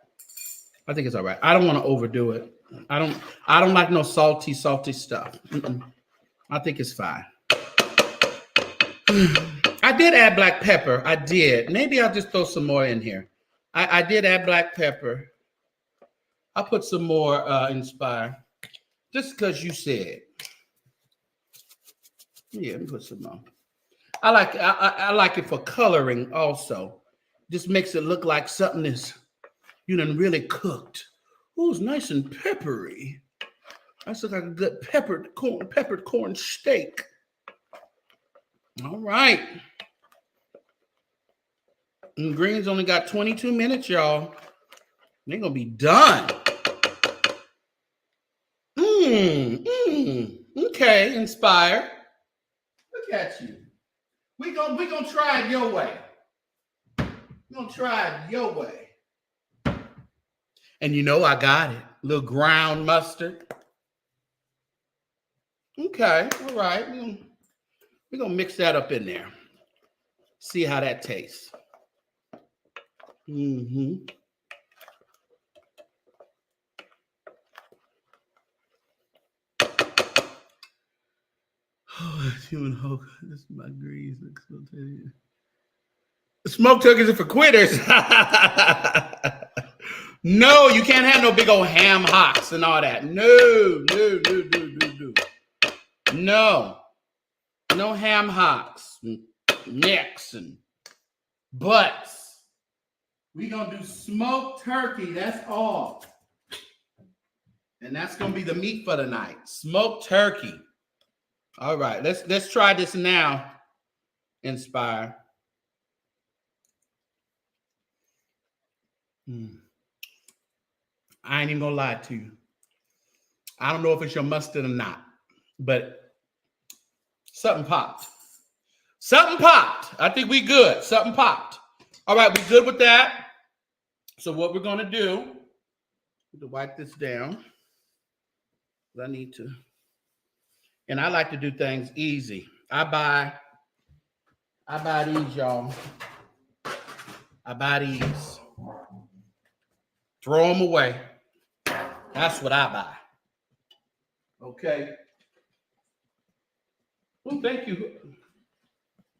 I think it's all right. I don't want to overdo it. I don't like no salty stuff. I think it's fine. I did add black pepper. I did. Maybe I'll just throw some more in here. I did add black pepper. I'll put some more Inspire. Just because you said. Yeah, let me put some more. I like it for coloring also. Just makes it look like something is, really cooked. Ooh, it's nice and peppery. That's like a good peppered corn steak. All right. And greens only got 22 minutes, y'all. They're gonna be done. Okay, Inspire. Look at you. We gonna try it your way. We're gonna try it your way. And I got it. A little ground mustard. Okay, all right. We're gonna mix that up in there. See how that tastes. Oh, human hope. This is my grease. Smoked turkeys are for quitters. No, you can't have no big old ham hocks and all that. No. No ham hocks, and necks, and butts. We're gonna do smoked turkey. That's all. And that's gonna be the meat for the night. Smoked turkey. All right, let's try this now. Inspire. I ain't even gonna lie to you. I don't know if it's your mustard or not, but something popped. Something popped. I think we good. Something popped. All right, we good with that. So what we're gonna do to wipe this down. I need to, and I like to do things easy. I buy these, y'all. I buy these. Throw them away. That's what I buy. Okay. Well, thank you.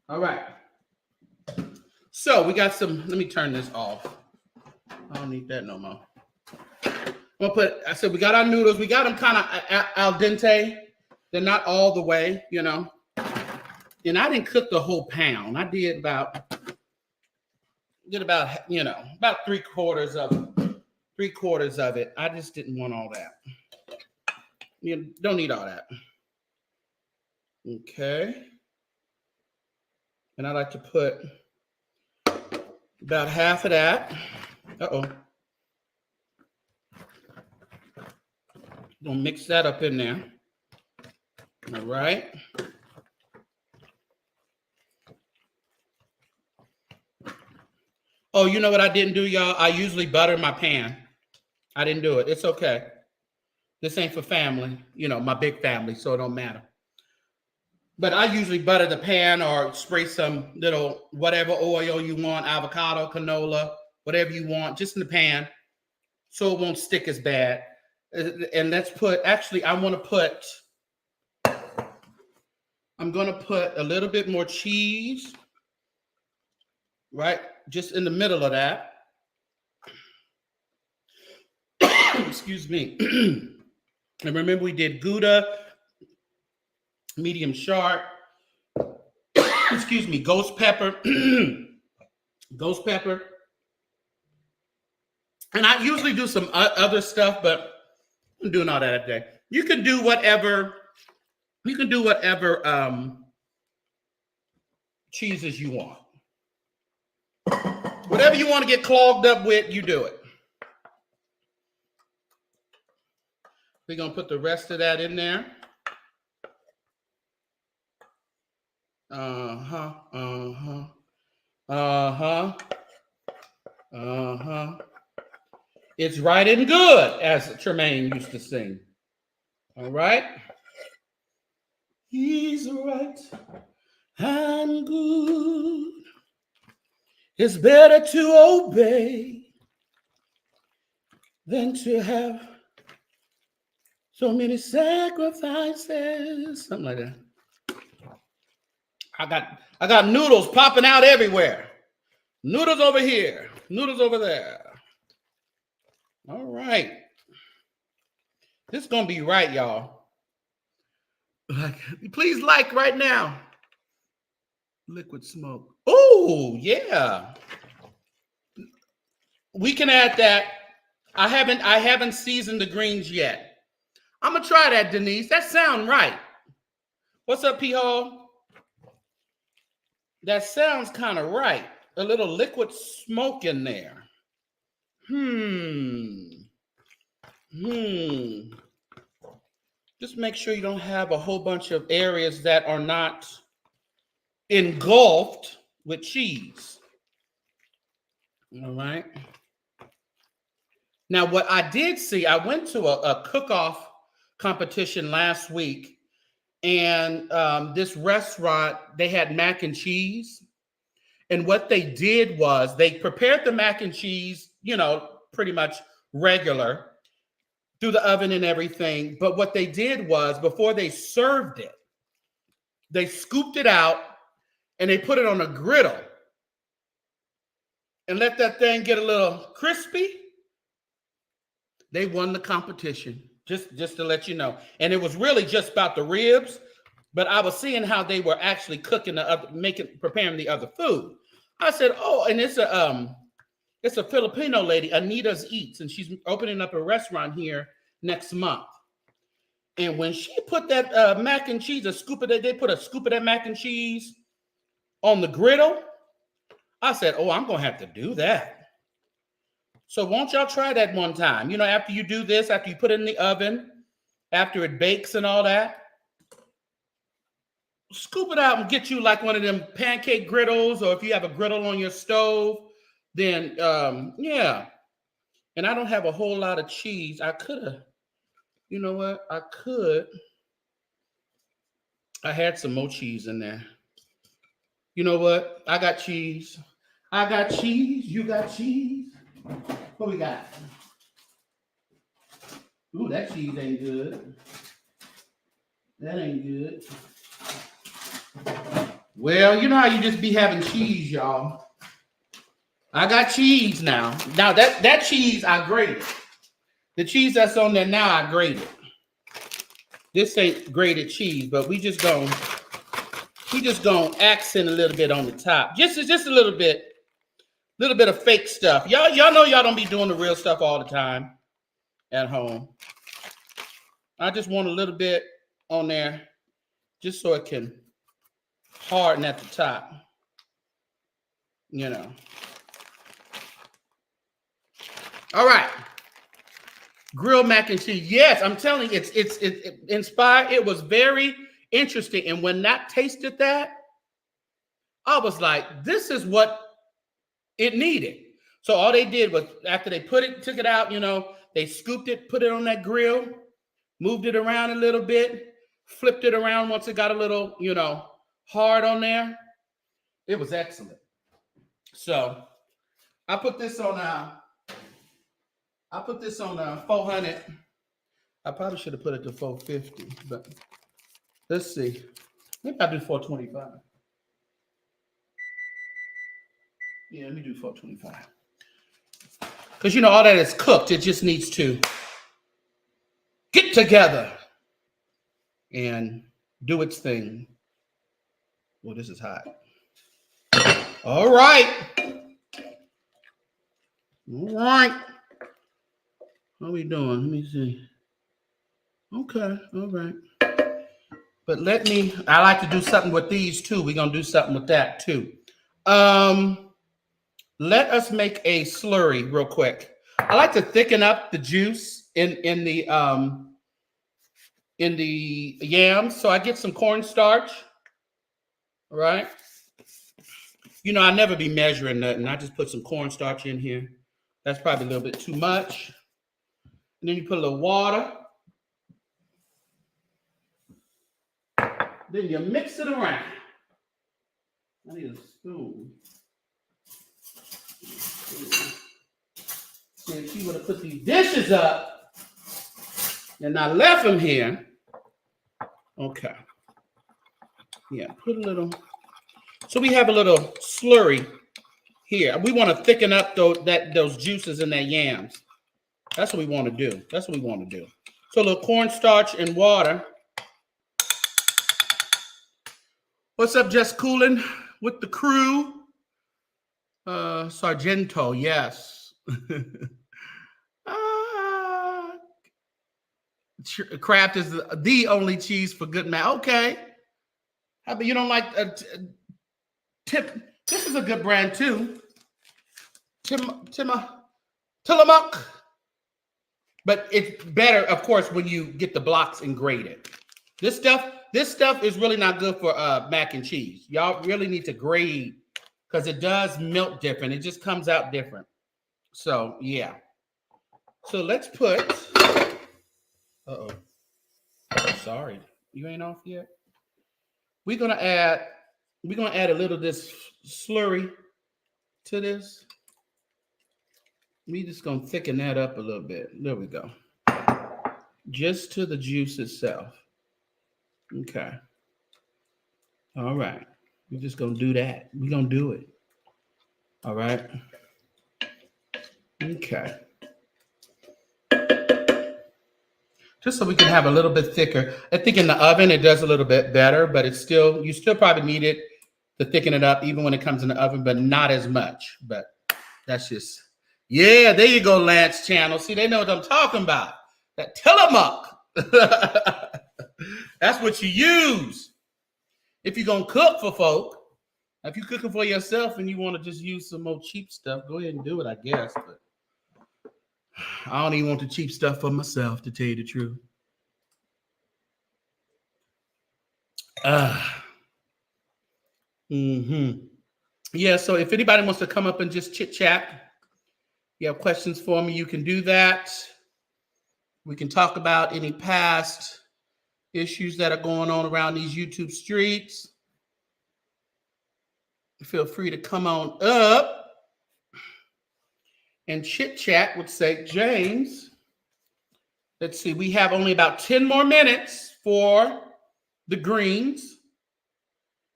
All right. So we got some. Let me turn this off. I don't need that no more. I said we got our noodles. We got them kind of al dente. They're not all the way, And I didn't cook the whole pound. I did about 3/4 of it. 3/4 of it. I just didn't want all that. You don't need all that. Okay. And I like to put about half of that. Gonna mix that up in there. All right. Oh, you know what I didn't do, y'all? I usually butter my pan. I didn't do it. It's okay. This ain't for family, my big family, so it don't matter. But I usually butter the pan or spray some little whatever oil you want, avocado, canola, whatever you want, just in the pan, so it won't stick as bad. And I'm going to put a little bit more cheese, right? Just in the middle of that. Excuse me. And remember, we did Gouda, medium sharp, excuse me, ghost pepper, ghost pepper. And I usually do some other stuff, but I'm doing all that today. You can do whatever cheeses you want. Whatever you want to get clogged up with, you do it. We're going to put the rest of that in there. It's right and good, as Tremaine used to sing. All right. He's right and good. It's better to obey than to have so many sacrifices. Something like that. I got noodles popping out everywhere. Noodles over here, noodles over there. All right. This is gonna be right, y'all. Please like right now. Liquid smoke. Oh, yeah. We can add that. I haven't seasoned the greens yet. I'm gonna try that, Denise. That sounds right. What's up, P Hall? That sounds kind of right. A little liquid smoke in there. Just make sure you don't have a whole bunch of areas that are not engulfed with cheese. All right. Now, what I did see, I went to a cook-off competition last week, and this restaurant, they had mac and cheese. And what they did was they prepared the mac and cheese, pretty much regular through the oven and everything. But what they did was before they served it, they scooped it out and they put it on a griddle and let that thing get a little crispy. They won the competition, just to let you know. And it was really just about the ribs, but I was seeing how they were actually cooking preparing the other food. I said, oh, and it's a Filipino lady, Anita's Eats, and she's opening up a restaurant here next month. And when she put that mac and cheese, they put a scoop of that mac and cheese on the griddle, I said, oh, I'm going to have to do that. So won't y'all try that one time? After you do this, after you put it in the oven, after it bakes and all that, scoop it out and get you like one of them pancake griddles, or if you have a griddle on your stove, then, yeah. And I don't have a whole lot of cheese. I could have, you know what? I had some more cheese in there. You know what? I got cheese. You got cheese. What we got? Ooh, that cheese ain't good. That ain't good. Well, you know how you just be having cheese, y'all. I got cheese now. Now that cheese I grated. The cheese that's on there now I grated. This ain't grated cheese, but we just gonna accent a little bit on the top. Just a little bit of fake stuff. Y'all know y'all don't be doing the real stuff all the time at home. I just want a little bit on there just so it can harden at the top. All right. Grilled mac and cheese. Yes, I'm telling you, it's inspired. It was very interesting. And when I tasted that, I was like, this is what it needed. So all they did was after they took it out, they scooped it, put it on that grill, moved it around a little bit, flipped it around once it got a little, hard on there. It was excellent. So I put this on 400. I probably should have put it to 450, but let's see. Maybe I'll do 425. Yeah, let me do 425. Because all that is cooked. It just needs to get together and do its thing. Well, this is hot. All right. How we doing? Let me see. Okay, all right. But I like to do something with these too. We're going to do something with that too. Let us make a slurry real quick. I like to thicken up the juice in the yams. So I get some cornstarch. All right. I never be measuring nothing. I just put some cornstarch in here. That's probably a little bit too much. And then you put a little water. Then you mix it around. I need a spoon. See if she would have put these dishes up and I left them here. Okay. Yeah, put a little So we have a little slurry here. We want to thicken up those juices in that yams. That's what we want to do. That's what we want to do. So a little cornstarch and water. What's up, Just Coolin' with the crew? Sargento, yes. Kraft is the only cheese for good man. Okay. How about you don't like Tip? This is a good brand too. Tillamook. But it's better, of course, when you get the blocks and grate it. This stuff is really not good for mac and cheese. Y'all really need to grate because it does melt different. It just comes out different. So yeah. So let's put. Uh-oh. Sorry, you ain't off yet. We're gonna add a little of this slurry to this. We just gonna thicken that up a little bit. There we go. Just to the juice itself. Okay. All right. We're just gonna do that. We're gonna do it. All right. Okay. Just so we can have a little bit thicker. I think in the oven it does a little bit better, but you still probably need it to thicken it up even when it comes in the oven, but not as much. But that's just, yeah, there you go, Lance Channel. See, they know what I'm talking about. That Tillamook. That's what you use. If you're going to cook for folk, if you're cooking for yourself and you want to just use some more cheap stuff, go ahead and do it, I guess. But I don't even want the cheap stuff for myself, to tell you the truth. Yeah, so if anybody wants to come up and just chit chat, you have questions for me, you can do that. We can talk about any past issues that are going on around these YouTube streets. Feel free to come on up and chit chat with St. James. Let's see, we have only about 10 more minutes for the greens.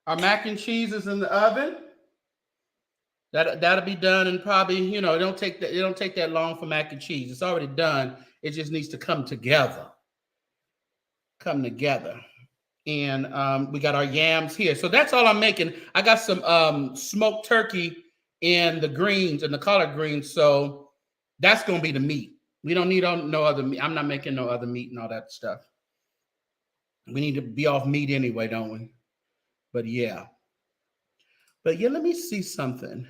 Our mac and cheese is in the oven. That'll be done in probably, it don't take that long for mac and cheese. It's already done. It just needs to come together. And we got our yams here. So that's all I'm making. I got some smoked turkey in the greens and the collard greens. So that's going to be the meat. We don't need no other meat. I'm not making no other meat and all that stuff. We need to be off meat anyway, don't we? But yeah, let me see something.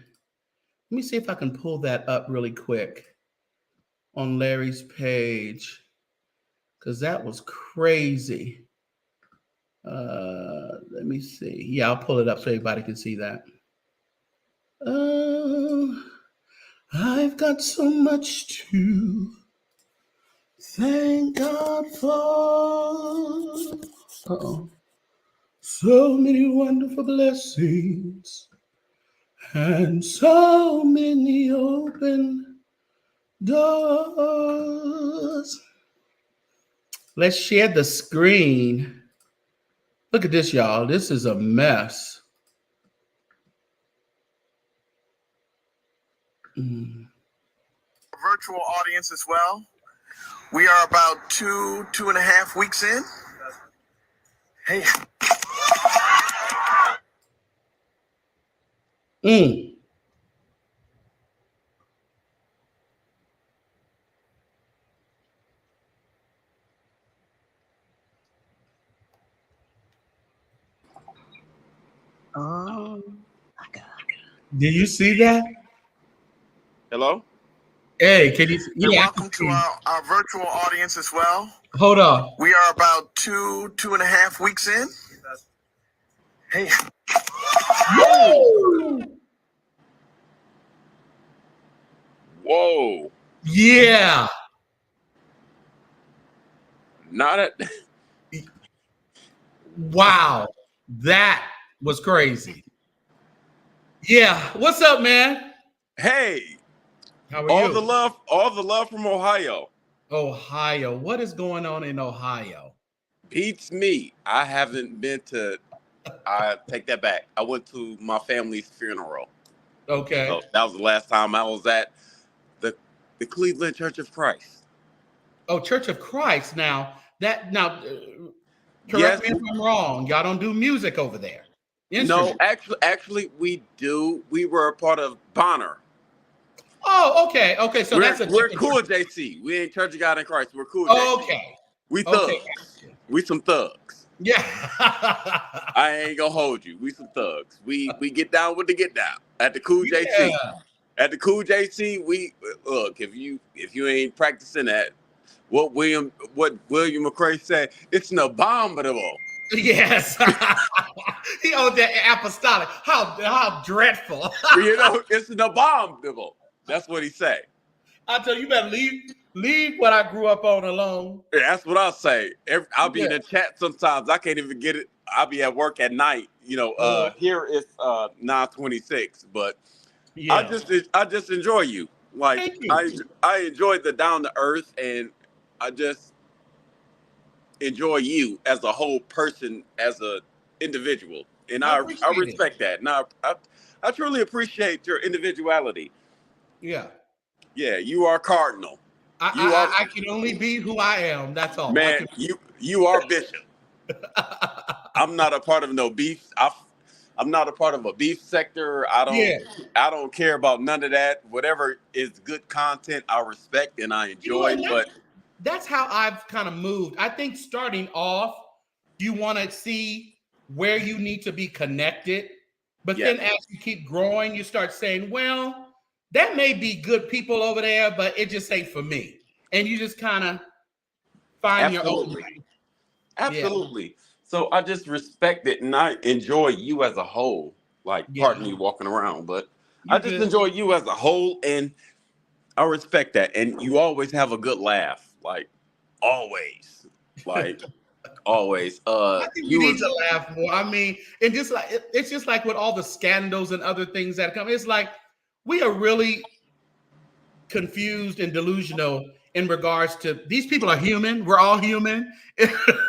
Let me see if I can pull that up really quick on Larry's page, because that was crazy. Let me see. Yeah, I'll pull it up so everybody can see that. I've got so much to thank God for. So many wonderful blessings and so many open doors. Let's share the screen. Look at this, y'all. This is a mess. Virtual audience as well. We are about 2.5 weeks in. Hey. Oh my God. Did you see that? Hello? Hey, can you? Yeah, welcome to our virtual audience as well. Hold on. We are about 2.5 weeks in. Hey. Woo! Whoa. Yeah. Not at. Wow. That was crazy. Yeah. What's up, man? Hey. How are all you? the love from Ohio. Ohio. What is going on in Ohio? Beats me. I haven't been to I take that back. I went to my family's funeral. Okay. So that was the last time I was at the Cleveland Church of Christ. Oh, Church of Christ. Now, Yes. correct me if I'm wrong. Y'all don't do music over there. No, Instruments. actually, we do. We were a part of Bonner. Oh, okay. Okay. So that's a We're different cool, church. JC. We ain't Church of God in Christ. We're cool, JC. Okay. We Okay. thugs. We some thugs. Yeah. I ain't gonna hold you. We some thugs. We get down with the get down at the cool JC. Yeah. At the cool JC, we look. If you ain't practicing that, what William McCray said, it's an abominable. Yes. He owed that apostolic. How dreadful. You know, it's an abominable. That's what he said. I tell you, you better leave what I grew up on alone. Yeah, that's what I'll say. I'll be in Yeah. the chat sometimes. I can't even get it. I'll be at work at night. You know, here it's 9:26, but Yeah. I just enjoy you. Like Thank you. I enjoy the down to earth, and I just enjoy you as a whole person, as a individual, and I respect that. And I truly appreciate your individuality. Yeah. Yeah, you are cardinal. I can only be who I am. That's all. Man, you are bishop. I'm not a part of no beef. I'm not a part of a beef sector. I don't care about none of that. Whatever is good content, I respect and I enjoy. But that's how I've kind of moved. I think starting off, you want to see where you need to be connected. But then as you keep growing, you start saying, well, that may be good people over there, but it just ain't for me. And you just kind of find your own way. Absolutely. Yeah. So I just respect it and I enjoy you as a whole. Like, pardon me walking around, but I just enjoy you as a whole and I respect that. And you always have a good laugh. Like, always. Like, always. I think you need to laugh more. I mean, and just like it's just like with all the scandals and other things that come, it's like we are really confused and delusional in regards to these people are human. We're all human.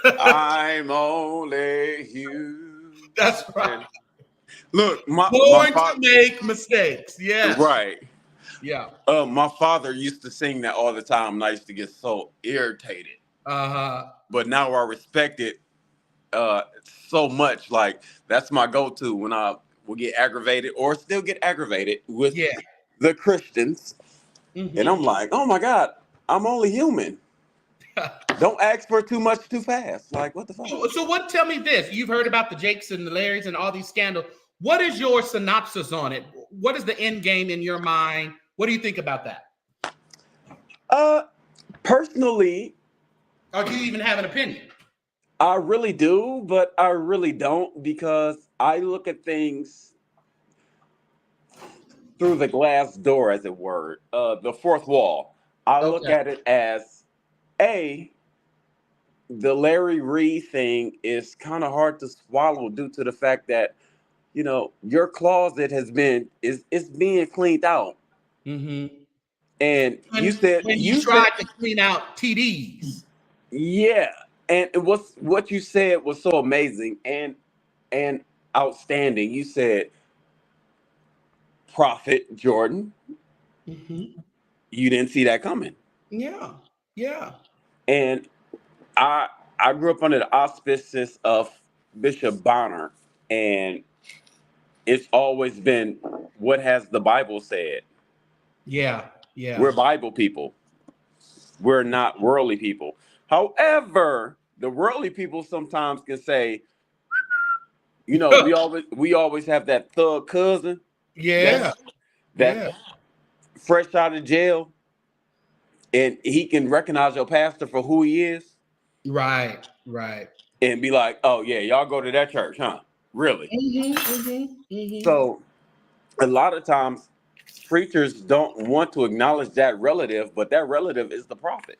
I'm only human. That's right. Look, born to make mistakes. Yeah. Right. Yeah. My father used to sing that all the time, and I used to get so irritated. But now I respect it so much. Like that's my go-to when I will get aggravated or still get aggravated with the Christians. Mm-hmm. And I'm like, oh my God, I'm only human. Don't ask for too much too fast. Like, what the fuck? So tell me this. You've heard about the Jakes and the Larrys and all these scandals. What is your synopsis on it? What is the end game in your mind? What do you think about that? Personally, or do you even have an opinion? I really do, but I really don't because I look at things through the glass door, as it were, the fourth wall. I look at it as the Larry Reid thing is kind of hard to swallow due to the fact that, you know, your closet is being cleaned out. Mm-hmm. And you tried to clean out TDs. Yeah. And it was what you said was so amazing and outstanding. You said, Prophet Jordan, you didn't see that coming. Yeah. Yeah. And I grew up under the auspices of Bishop Bonner, and it's always been, what has the Bible said? Yeah. Yeah. We're Bible people. We're not worldly people. However, the worldly people sometimes can say, you know, we always have that thug cousin. Yeah. That's fresh out of jail. And he can recognize your pastor for who he is. Right, right. And be like, oh, yeah, y'all go to that church, huh? Really? So a lot of times preachers don't want to acknowledge that relative, but that relative is the prophet.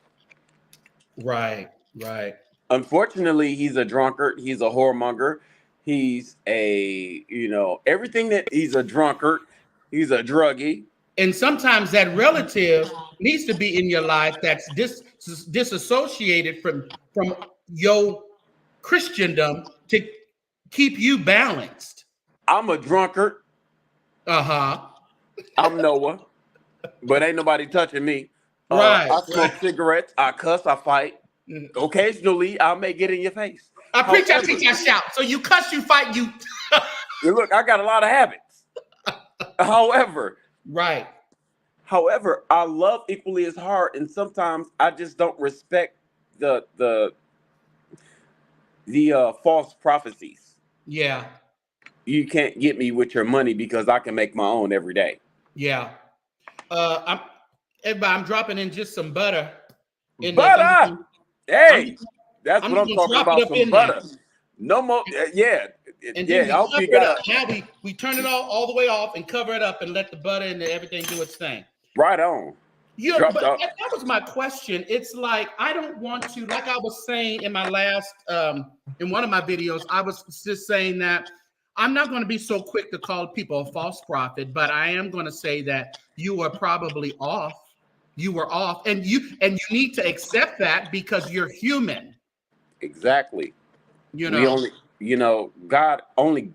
Right, right. Unfortunately, he's a drunkard. He's a whoremonger. He's everything that he's a drunkard. He's a druggie. And sometimes that relative needs to be in your life that's disassociated from your Christendom to keep you balanced? I'm a drunkard. Uh-huh. I'm Noah, but ain't nobody touching me. Right. I smoke Right. cigarettes. I cuss. I fight. Occasionally, I may get in your face. I preach, I However, teach, I shout. So you cuss, you fight, you. look, I got a lot of habits. However, Right. I love equally as hard, and sometimes I just don't respect the false prophecies. Yeah. You can't get me with your money because I can make my own every day. Yeah. I'm dropping in just some butter in this. Butter. I'm Hey, that's I'm what just I'm gonna talking drop it about. up Some in there. butter. No more. Yeah, And yeah. then we I hope cover you it up. got Now we turn it all the way off and cover it up and let the butter and everything do its thing. right on. Yeah, Dropped but off. that was my question. It's like I don't want to, like I was saying in my last in one of my videos, I was just saying that I'm not going to be so quick to call people a false prophet, but I am going to say that you are probably off. You were off, and you need to accept that because you're human. Exactly. You We know. only, God only.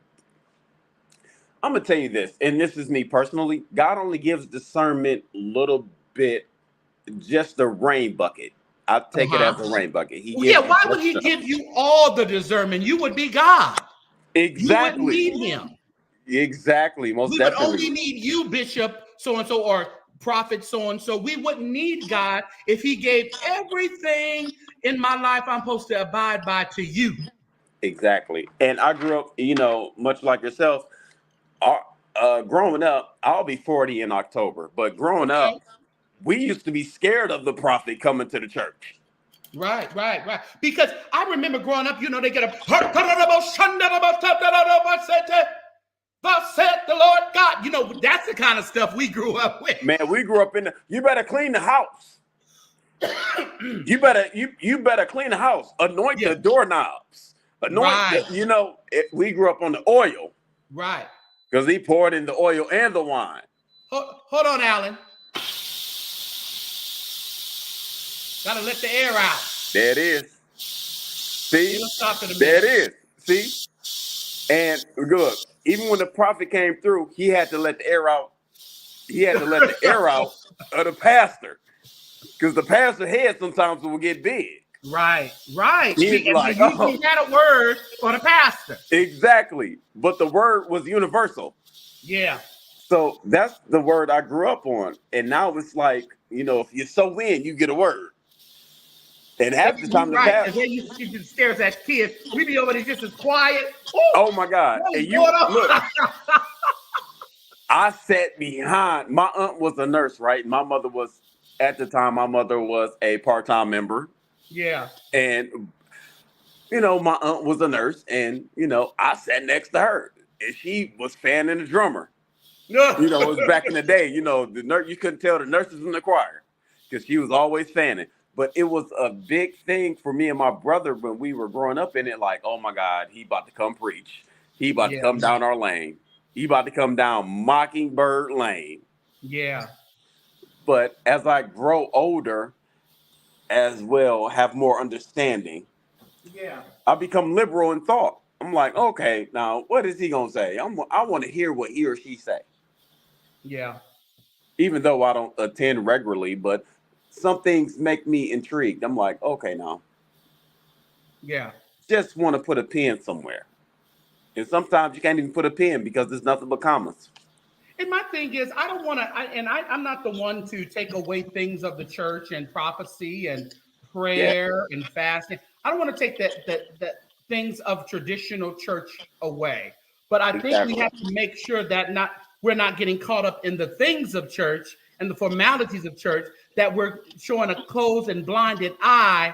I'm gonna tell you this, and this is me personally. God only gives discernment a little bit, just a rain bucket. I take it as Uh-huh. a rain bucket. He Well, yeah, gives you why would just he enough. give you all the discernment? You would be God. You wouldn't Exactly. need him. Exactly. Most We would only definitely. need you, Bishop so and so, or Prophet so and so. We wouldn't need God if he gave everything in my life I'm supposed to abide by to you. Exactly. And I grew up, much like yourself. Growing up, I'll be 40 in October. But growing Okay. up, we used to be scared of the prophet coming to the church. Right. Because I remember growing up, they get a thus said the Lord God. That's the kind of stuff we grew up with. Man, we grew up you better clean the house. You better clean the house. Anoint Yeah. the doorknobs. Right. We grew up on the oil Right. because he poured in the oil and the wine. Hold on, Alan. Gotta let the air out. There it is. See? It'll stop in a There minute. it is. See? And look, even when the prophet came through, he had to let the air out. He had to let the air out of the pastor. Because the pastor head sometimes will get big. Right. He's like, You had a word for the pastor. Exactly. But the word was universal. Yeah. So that's the word I grew up on. And now it's like, if you sow in, you get a word. And half the time the Right. pastor. And then you see the stairs as kids. We be over there just as quiet. Ooh, Oh my God. what is And you going on? look. I sat behind. My aunt was a nurse, right? At the time, my mother was a part-time member. Yeah. And, my aunt was a nurse. And, I sat next to her. And she was fanning the drummer. It was back in the day, the nurse, you couldn't tell the nurses in the choir because she was always fanning. But it was a big thing for me and my brother when we were growing up in it, like, oh my God, he about to come preach. He about to come down our lane. He about to come down Mockingbird Lane. Yeah. But as I grow older as well, have more understanding, Yeah. I become liberal in thought. I'm like, okay, now what is he gonna say? I want to hear what he or she say. Yeah. Even though I don't attend regularly, but some things make me intrigued. I'm like, okay, now, Yeah. just want to put a pin somewhere. And sometimes you can't even put a pin because there's nothing but commas. And my thing is, I don't want to, I'm not the one to take away things of the church and prophecy and Yeah, prayer and fasting. I don't want to take that things of traditional church away. But I think we exactly. have to make sure that we're not getting caught up in the things of church and the formalities of church, that we're showing a closed and blinded eye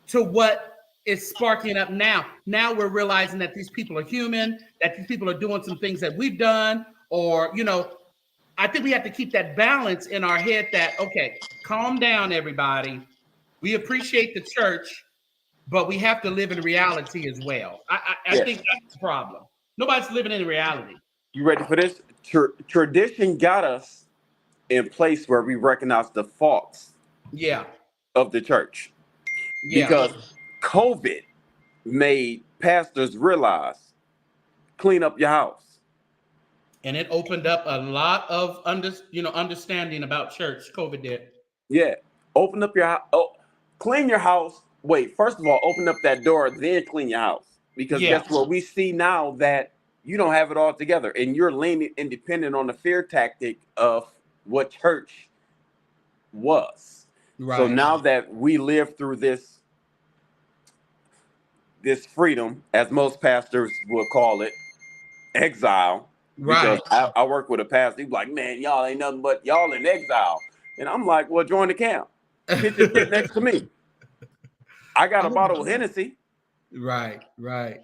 to what is sparking up now. Now we're realizing that these people are human, that these people are doing some things that we've done, or, I think we have to keep that balance in our head that, okay, calm down, everybody. We appreciate the church, but we have to live in reality as well. I Yes. think that's the problem. Nobody's living in reality. You ready for this? Tradition got us in place where we recognize the faults Yeah. of the church Yeah. because COVID made pastors realize, clean up your house. And it opened up a lot of understanding about church. COVID did. Yeah, open up your house. Oh, clean your house. Wait, first of all, open up that door, then clean your house. Because Yeah. guess what? We see now that you don't have it all together, and you're leaning and dependent on the fear tactic of what church was. Right. So now that we live through this freedom, as most pastors would call it, exile. Because Right. I work with a pastor. He's like, man, y'all ain't nothing but y'all in exile. And I'm like, well, join the camp. Pitch your tent next to me. I got a bottle of Hennessy. Right. Right.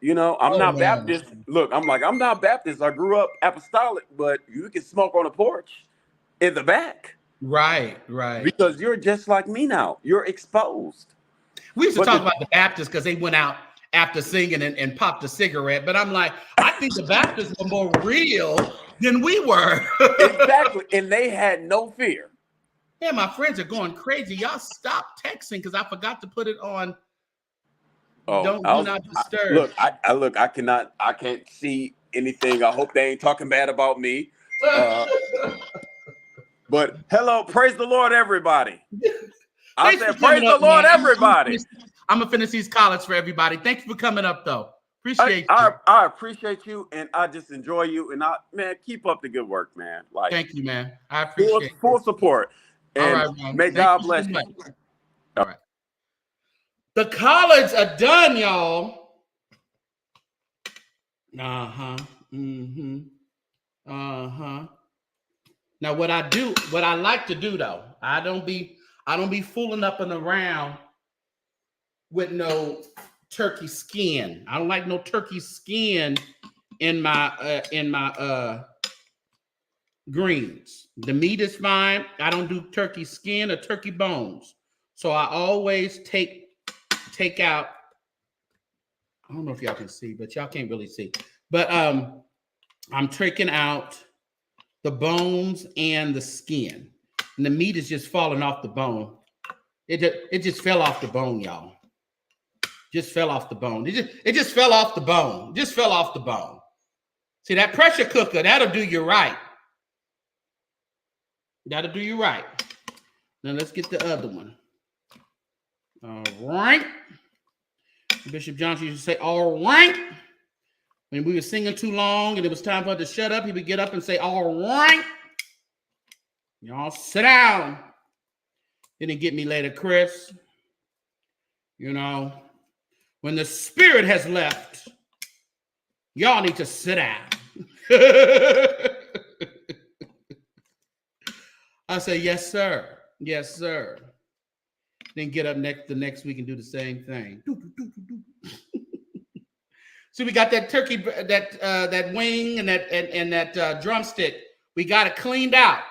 You know, I'm not man. Baptist. Look, I'm not Baptist. I grew up apostolic, but you can smoke on the porch in the back. Right. Right. Because you're just like me now. You're exposed. We used to talk about the Baptists because they went out after singing and popped a cigarette. But I'm like, I think the Baptists were more real than we were. Exactly. And they had no fear. Yeah, my friends are going crazy. Y'all stop texting because I forgot to put it on. Oh, do not disturb. I can't see anything. I hope they ain't talking bad about me. But hello, praise the Lord, everybody. I said, praise the Lord, everybody. I'm gonna finish these collards for everybody. Thank you for coming up, though. Appreciate you. I appreciate you, and I just enjoy you. And man, keep up the good work, man. Like, thank you, man. I appreciate full support. And all right, man. May God bless you. All right. The collards are done, y'all. Uh-huh. Mm-hmm. Uh-huh. Now, what I like to do though, I don't be fooling up and around with no turkey skin. I don't like no turkey skin in my greens. The meat is fine. I don't do turkey skin or turkey bones. So I always take out. I don't know if y'all can see, but y'all can't really see. But I'm taking out the bones and the skin, and the meat is just falling off the bone. It just fell off the bone, y'all. Just fell off the bone. It just fell off the bone. Just fell off the bone. See, that pressure cooker, that'll do you right. That'll do you right. Now let's get the other one. All right. Bishop Johnson used to say, all right. When we were singing too long and it was time for her to shut up, he would get up and say, all right. Y'all sit down. Didn't get me later, Chris. You know, when the spirit has left, y'all need to sit down. I say, yes, sir. Yes, sir. Then get up the next week and do the same thing. See, we got that turkey, that wing and that drumstick. We got it cleaned out.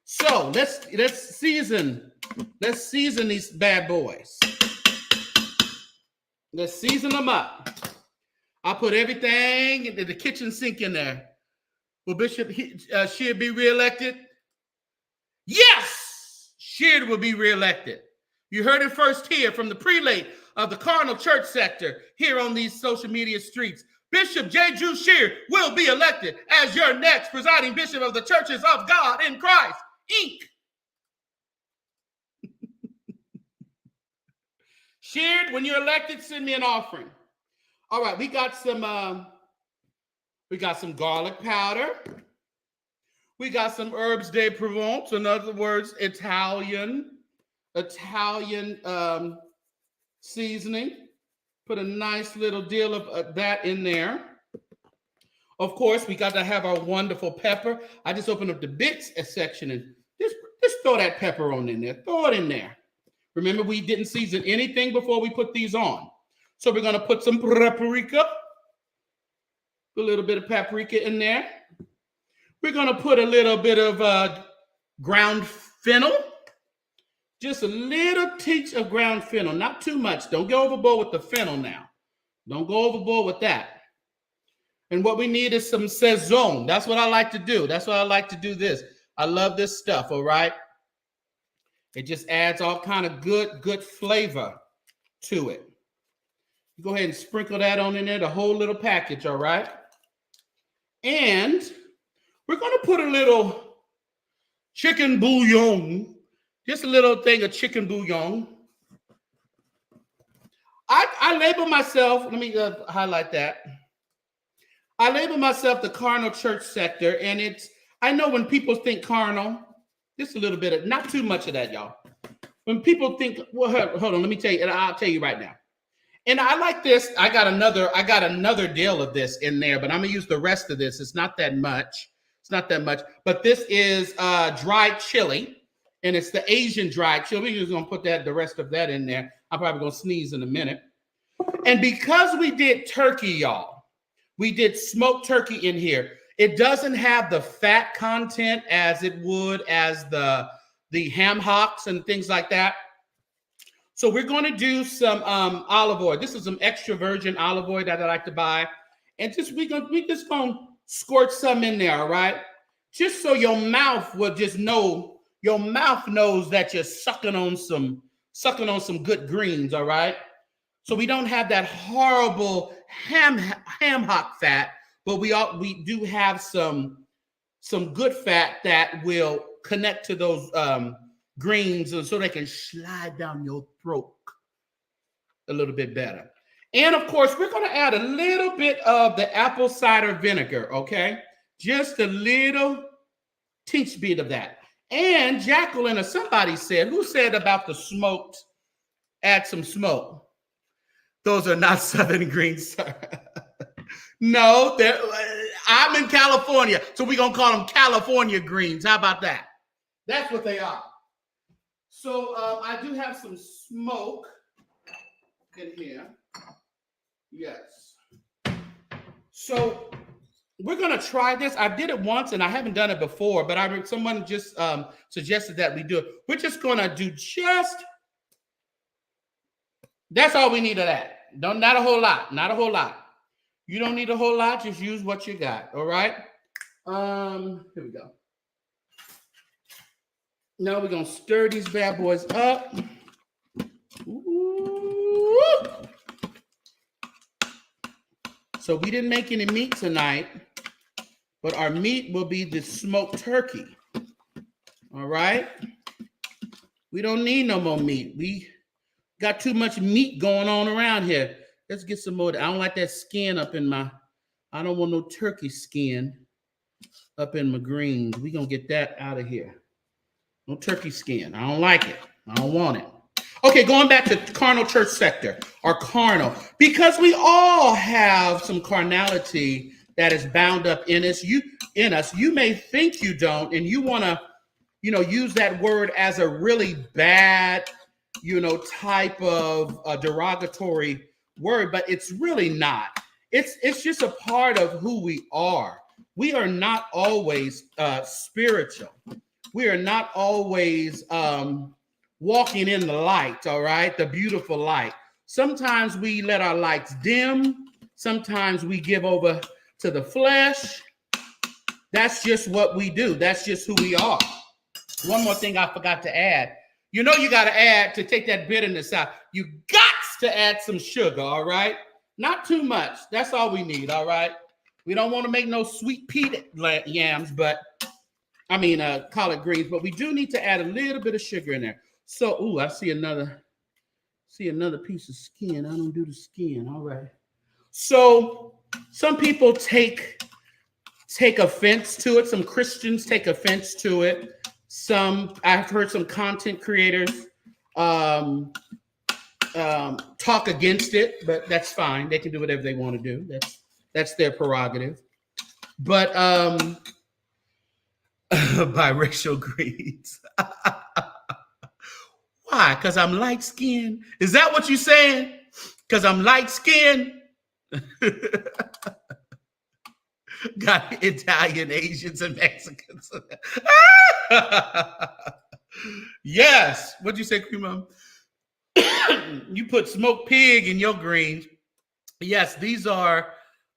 So let's season these bad boys. Let's season them up. I put everything into the kitchen sink in there. Will Bishop Sheard be reelected? Yes, Sheard will be reelected. You heard it first here from the prelate of the Cardinal Church sector here on these social media streets. Bishop J. Drew Sheard will be elected as your next presiding bishop of the Churches of God in Christ, Inc. Sheard, when you're elected, send me an offering. All right, we got some garlic powder. We got some herbs de Provence, in other words, Italian seasoning. Put a nice little deal of that in there. Of course, we got to have our wonderful pepper. I just opened up the bits section and just throw that pepper on in there. Throw it in there. Remember, we didn't season anything before we put these on. So we're going to put some paprika. A little bit of paprika in there. We're going to put a little bit of ground fennel. Just a little pinch of ground fennel, not too much. Don't go overboard with the fennel now. Don't go overboard with that. And what we need is some saison. That's what I like to do. That's why I like to do this. I love this stuff, all right? It just adds all kind of good flavor to it. Go ahead and sprinkle that on in there, the whole little package, all right? And we're going to put a little chicken bouillon, just a little thing of chicken bouillon. I label myself, let me highlight that. I label myself the carnal church sector, and I know when people think carnal, just a little bit of, not too much of that, y'all. When people think, well, hold on, let me tell you, and I'll tell you right now. And I like this. I got another deal of this in there, but I'm gonna use the rest of this. It's not that much. But this is dried chili, and it's the Asian dried chili. We're just gonna put the rest of that in there. I'm probably gonna sneeze in a minute. And because we did turkey, y'all, we did smoked turkey in here. It doesn't have the fat content as it would as the ham hocks and things like that. So we're going to do some olive oil. This is some extra virgin olive oil that I like to buy. And we just going to squirt some in there, all right? Just so your mouth will just know, your mouth knows that you're sucking on some good greens, all right? So we don't have that horrible ham hock fat, but we do have some good fat that will connect to those greens, and so they can slide down your throat a little bit better. And of course, we're going to add a little bit of the apple cider vinegar, okay? Just a little teeny bit of that. And Jacqueline or somebody said, who said about the smoked, add some smoke? Those are not Southern greens, sir. No, I'm in California, so we're going to call them California greens. How about that? That's what they are. So I do have some smoke in here. Yes. So we're going to try this. I did it once, and I haven't done it before, but someone just suggested that we do it. We're just going to do that's all we need of that. Not a whole lot. Not a whole lot. You don't need a whole lot. Just use what you got. All right? Here we go. Now we're going to stir these bad boys up. Ooh. So we didn't make any meat tonight, but our meat will be the smoked turkey. All right? We don't need no more meat. We got too much meat going on around here. Let's get some more. I don't like that skin up in I don't want no turkey skin up in my greens. We're going to get that out of here. No turkey skin. I don't like it. I don't want it. Okay, going back to carnal church sector, or carnal. Because we all have some carnality that is bound up in us. You may think you don't, and you want to, use that word as a really bad, type of derogatory word, but it's really not. It's just a part of who we are. We are not always spiritual. We are not always walking in the light, all right? The beautiful light. Sometimes we let our lights dim. Sometimes we give over to the flesh. That's just what we do. That's just who we are. One more thing I forgot to add. You got to add, to take that bitterness out, you got to add some sugar, all right? Not too much. That's all we need, all right? We don't want to make no sweet pea yams, collard greens, but we do need to add a little bit of sugar in there. So, I see another piece of skin. I don't do the skin. All right. So some people take offense to it. Some Christians take offense to it. I've heard some content creators talk against it, but that's fine. They can do whatever they want to do. That's their prerogative. But biracial greens. Why? Because I'm light skinned. Is that what you're saying? Because I'm light skinned? Got Italian, Asians, and Mexicans. Yes. What'd you say, Cream Mom? You put smoked pig in your greens. Yes, these are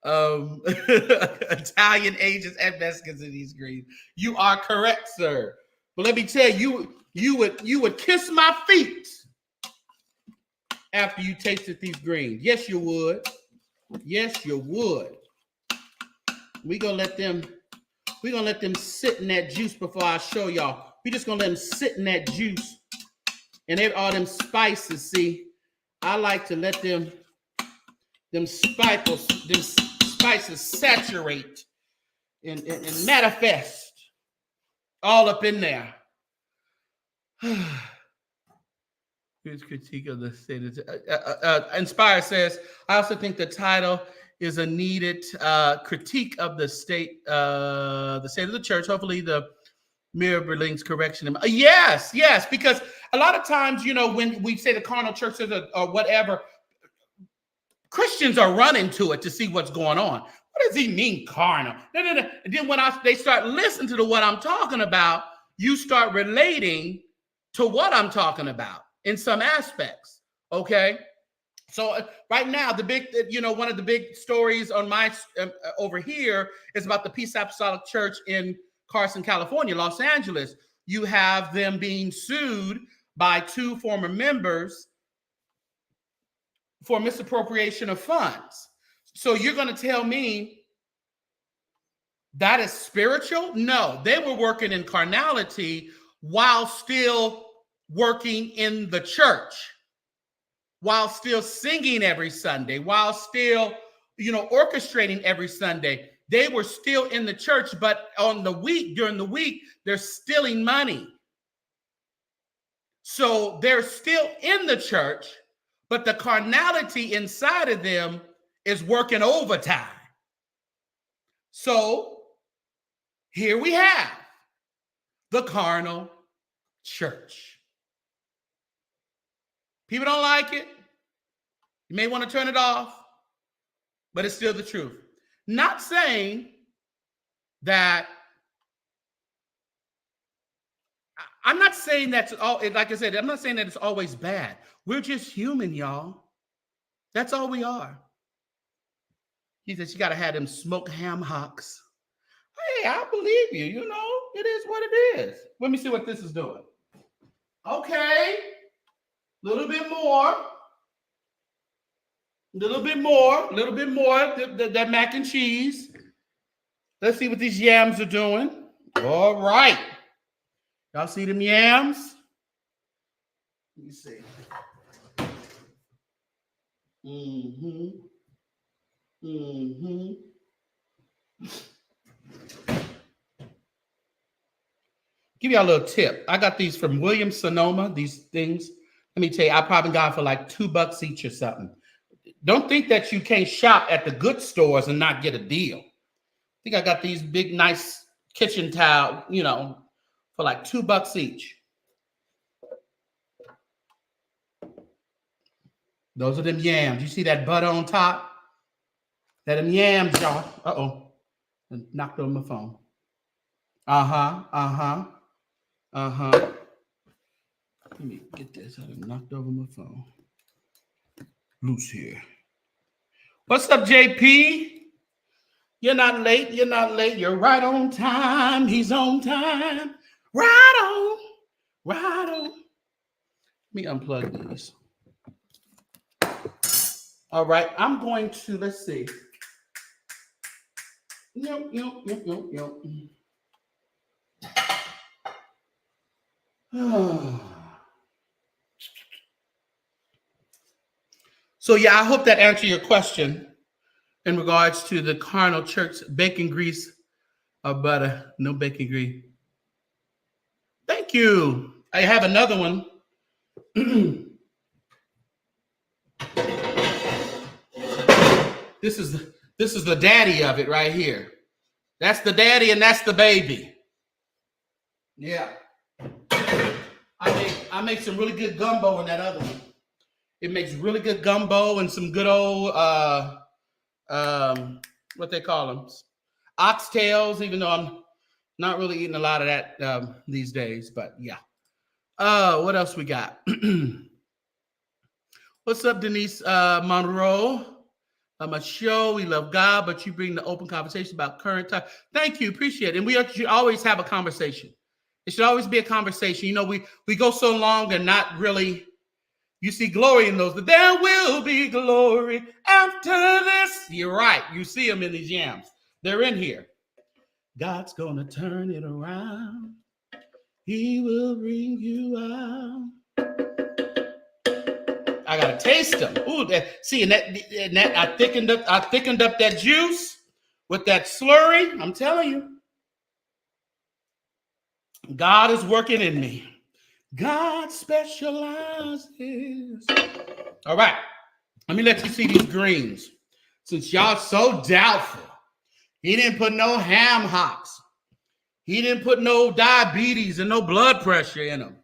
Italian, Asians, and Mexicans in these greens. You are correct, sir. But let me tell you, you would kiss my feet after you tasted these greens. Yes, you would. Yes, you would. We're gonna let them sit in that juice before I show y'all. We're just gonna let them sit in that juice and all them spices. See, I like to let them spices saturate and manifest all up in there. Here's critique of the state. Inspire says, I also think the title is a needed critique of the state of the church. Hopefully the mirror brings correction. Yes, because a lot of times, when we say the carnal churches or whatever, Christians are running to it to see what's going on. What does he mean carnal? No. And then when they start listening to what I'm talking about, you start relating to what I'm talking about in some aspects. Okay. So right now, one of the big stories on my over here is about the Peace Apostolic Church in Carson, California, Los Angeles. You have them being sued by 2 former members for misappropriation of funds. So you're going to tell me that is spiritual? No, they were working in carnality while still working in the church, while still singing every Sunday, while still, orchestrating every Sunday. They were still in the church, but during the week, they're stealing money. So they're still in the church, but the carnality inside of them is working overtime. So here we have the carnal church. People don't like it. You may want to turn it off, but it's still the truth. Not saying that, I'm not saying that's all, like I said, I'm not saying that it's always bad. We're just human, y'all. That's all we are. He said, you got to have them smoked ham hocks. Hey, I believe you. It is what it is. Let me see what this is doing. Okay. A little bit more. That mac and cheese. Let's see what these yams are doing. All right. Y'all see them yams? Let me see. Give y'all a little tip. I got these from Williams Sonoma, these things. Let me tell you, I probably got for like $2 each or something. Don't think that you can't shop at the good stores and not get a deal. I think I got these big, nice kitchen towel, for like $2 each. Those are them yams. You see that butter on top? That them yams, y'all. Uh-oh. I knocked over my phone. Let me get this. I knocked over my phone. Loose here. What's up, JP? You're not late. You're right on time. He's on time. Right on. Let me unplug these. All right. I'm going to, let's see. Yep. So yeah, I hope that answered your question in regards to the carnal church, bacon grease or butter, no bacon grease. Thank you. I have another one. This is the daddy of it right here. That's the daddy and that's the baby. Yeah. I make some really good gumbo in that other one. It makes really good gumbo and some good old what they call them, oxtails, even though I'm not really eating a lot of that these days, but yeah. What else we got? What's up, Denise Monroe? I'm a show. We love God, but you bring the open conversation about current time. Thank you. Appreciate it. And we always have a conversation. It should always be a conversation. You know, we go so long and not really, you see glory in those. But there will be glory after this. You're right. You see them in these yams. They're in here. God's going to turn it around. He will bring you out. I gotta taste them. Ooh, that I thickened up that juice with that slurry. I'm telling you, God is working in me. God specializes. All right, let me let you see these greens. Since y'all so doubtful, he didn't put no ham hocks. He didn't put no diabetes and no blood pressure in them.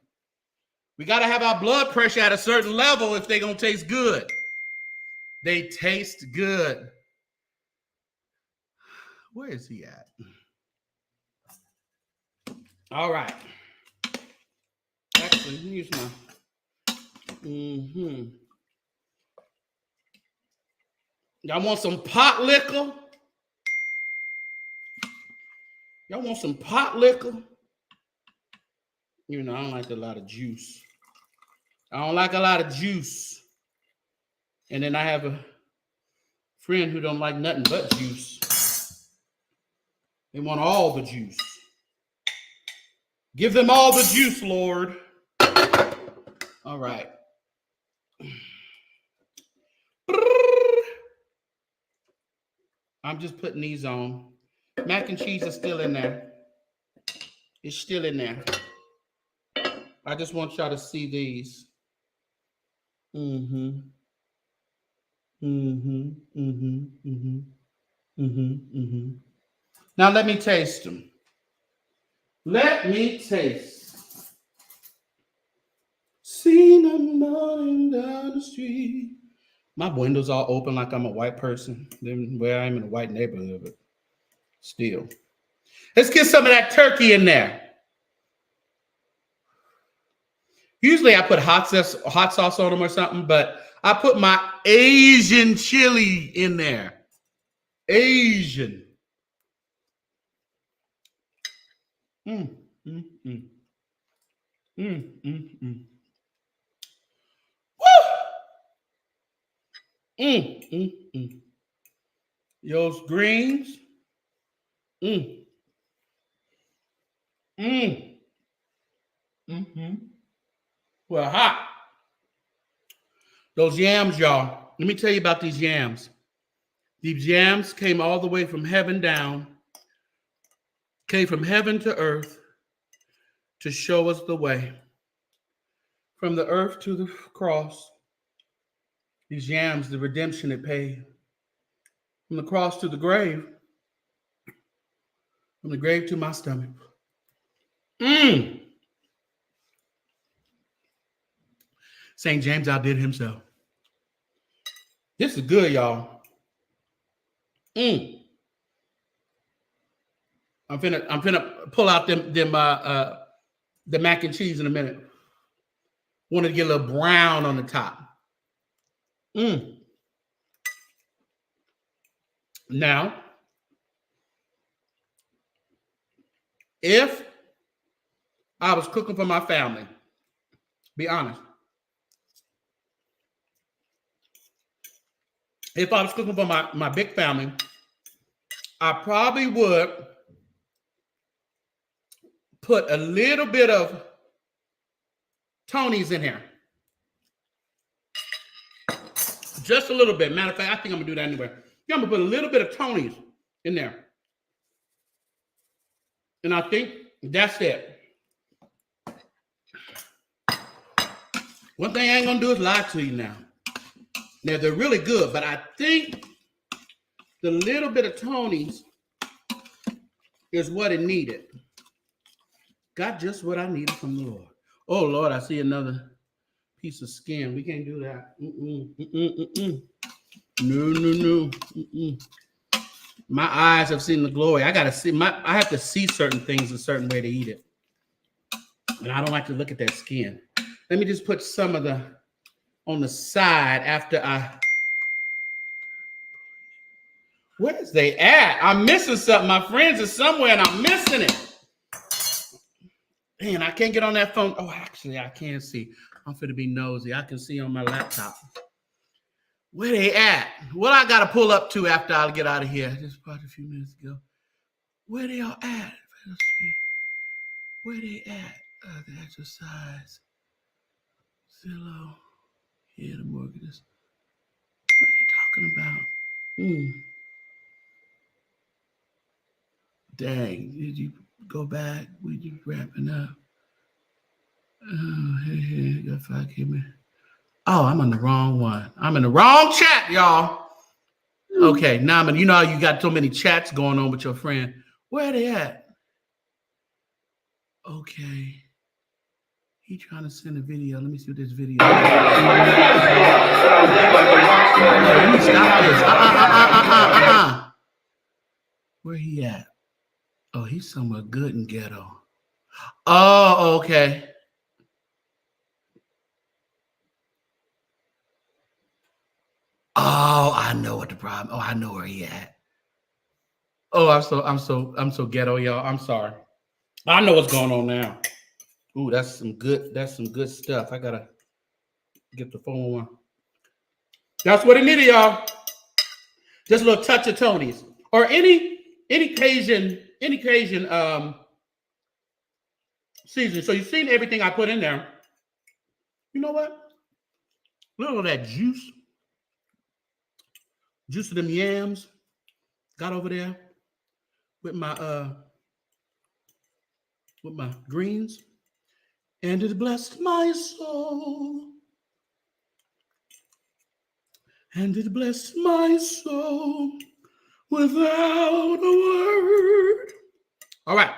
We got to have our blood pressure at a certain level if they're going to taste good. They taste good. Where is he at? All right. Actually, here's my. Y'all want some pot liquor? Y'all want some pot liquor? You know, I don't like a lot of juice. And then I have a friend who don't like nothing but juice. They want all the juice. Give them all the juice, Lord. All right. I'm just putting these on. Mac and cheese is still in there. It's still in there. I just want y'all to see these. Now let me taste them. Let me taste. Seen them running down the street. My windows all open like I'm a white person. Then where I am in a white neighborhood, but still. Let's get some of that turkey in there. Usually I put hot sauce on them or something, but I put my Asian chili in there. Asian. Woo! Those greens. Well, hot. Those yams, y'all. Let me tell you about these yams. These yams came all the way from heaven down, came from heaven to earth to show us the way. From the earth to the cross, these yams, the redemption it paid. From the cross to the grave, from the grave to my stomach. St. James outdid himself. This is good, y'all. I'm finna pull out the mac and cheese in a minute. Want to get a little brown on the top. Now, if I was cooking for my family, be honest. If I was cooking for my big family, I probably would put a little bit of Tony's in here. Just a little bit. Matter of fact, I think I'm going to do that anyway. Yeah, I'm going to put a little bit of Tony's in there. And I think that's it. One thing I ain't going to do is lie to you now. Now, they're really good, but I think the little bit of Tony's is what it needed. Got just what I needed from the Lord. Oh, Lord, I see another piece of skin. We can't do that. No. My eyes have seen the glory. I have to see certain things a certain way to eat it. And I don't like to look at that skin. Let me just put some of the on the side after where's they at? I'm missing something. My friends are somewhere and I'm missing it. Man, I can't get on that phone. Oh, actually, I can see. I'm finna be nosy. I can see on my laptop. Where they at? What I gotta pull up to after I get out of here? Just about a few minutes ago. Where they all at? Where they at? The exercise. Zillow. Yeah, the mortgages. What are they talking about? Dang, did you go back? We just wrapping up. Oh, hey, got 5K man. Oh, I'm on the wrong one. I'm in the wrong chat, y'all. Okay, now I'm in, you know how you got so many chats going on with your friend. Where they at? Okay. He trying to send a video. Let me see what this video is. Let me stop this. Where he at? Oh, he's somewhere good in ghetto. Oh, okay. Oh, I know what the problem. Oh, I know where he at. Oh, I'm so ghetto, y'all. I'm sorry. I know what's going on now. Ooh, that's some good stuff. I gotta get the phone one. That's what it needed, y'all. Just a little touch of Tony's or any Cajun season. So you've seen everything I put in there. You know what? A little of that juice of them yams got over there with my greens, and it blessed my soul. And it blessed my soul without a word. All right.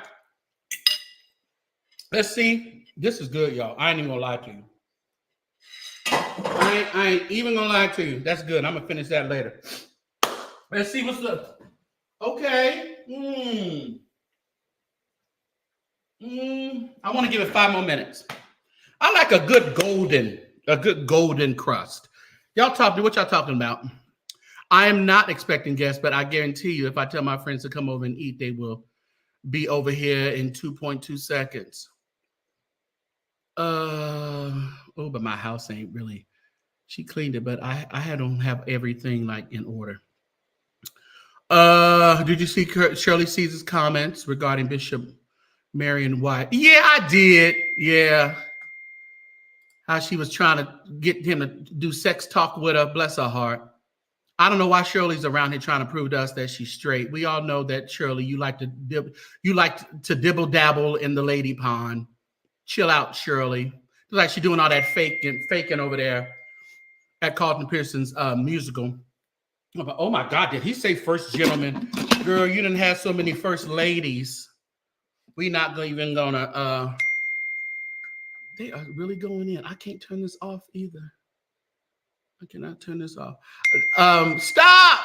Let's see. This is good, y'all. I ain't even gonna lie to you. I ain't even gonna lie to you. That's good. I'm gonna finish that later. Let's see what's up. Okay. I want to give it 5 more minutes. I like a good golden crust. Y'all what y'all talking about? I am not expecting guests, but I guarantee you, if I tell my friends to come over and eat, they will be over here in 2.2 seconds. But my house ain't really. She cleaned it, but I don't have everything like in order. Did you see Shirley Caesar's comments regarding Bishop Marion White? Yeah, I did. Yeah. How she was trying to get him to do sex talk with her. Bless her heart. I don't know why Shirley's around here trying to prove to us that she's straight. We all know that, Shirley, you like to dibble dabble in the lady pond. Chill out, Shirley. It's like she's doing all that faking over there at Carlton Pearson's musical. Oh my God, did he say first gentleman? Girl, you didn't have so many first ladies. We not even gonna they are really going in. I can't turn this off either. I cannot turn this off. Stop!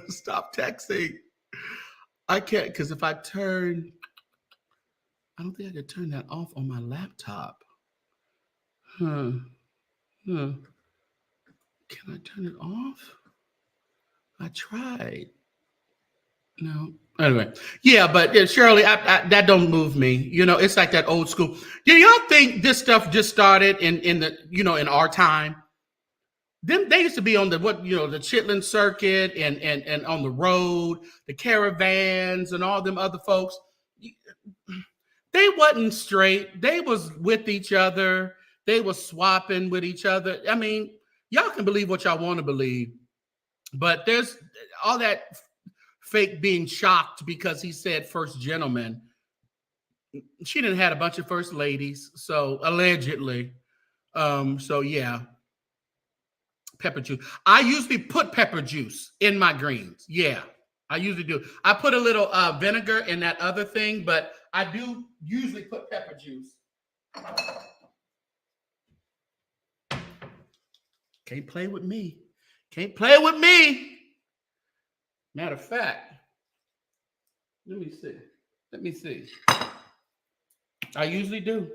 Stop texting. I can't, because if I turn, I don't think I could turn that off on my laptop. Can I turn it off? I tried. No. Anyway, yeah, but Shirley, that don't move me. You know, it's like that old school. Do y'all think this stuff just started in the in our time? They used to be on the the Chitlin circuit and on the road, the caravans and all them other folks. They wasn't straight. They was with each other. They was swapping with each other. I mean, y'all can believe what y'all want to believe, but there's all that fake being shocked because he said first gentleman. She didn't had a bunch of first ladies, so allegedly. So yeah. Pepper juice. I usually put pepper juice in my greens. Yeah, I usually do. I put a little vinegar in that other thing, but I do usually put pepper juice. Can't play with me. Can't play with me. Matter of fact, let me see. Let me see. I usually do.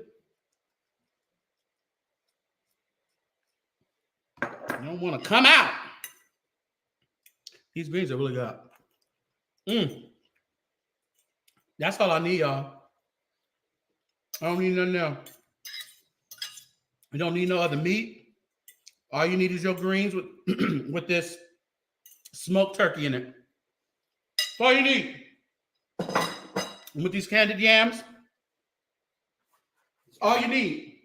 I don't want to come out. These greens are really good. That's all I need, y'all. I don't need nothing else. You don't need no other meat. All you need is your greens with with this smoked turkey in it. That's all you need. And with these candied yams, that's all you need.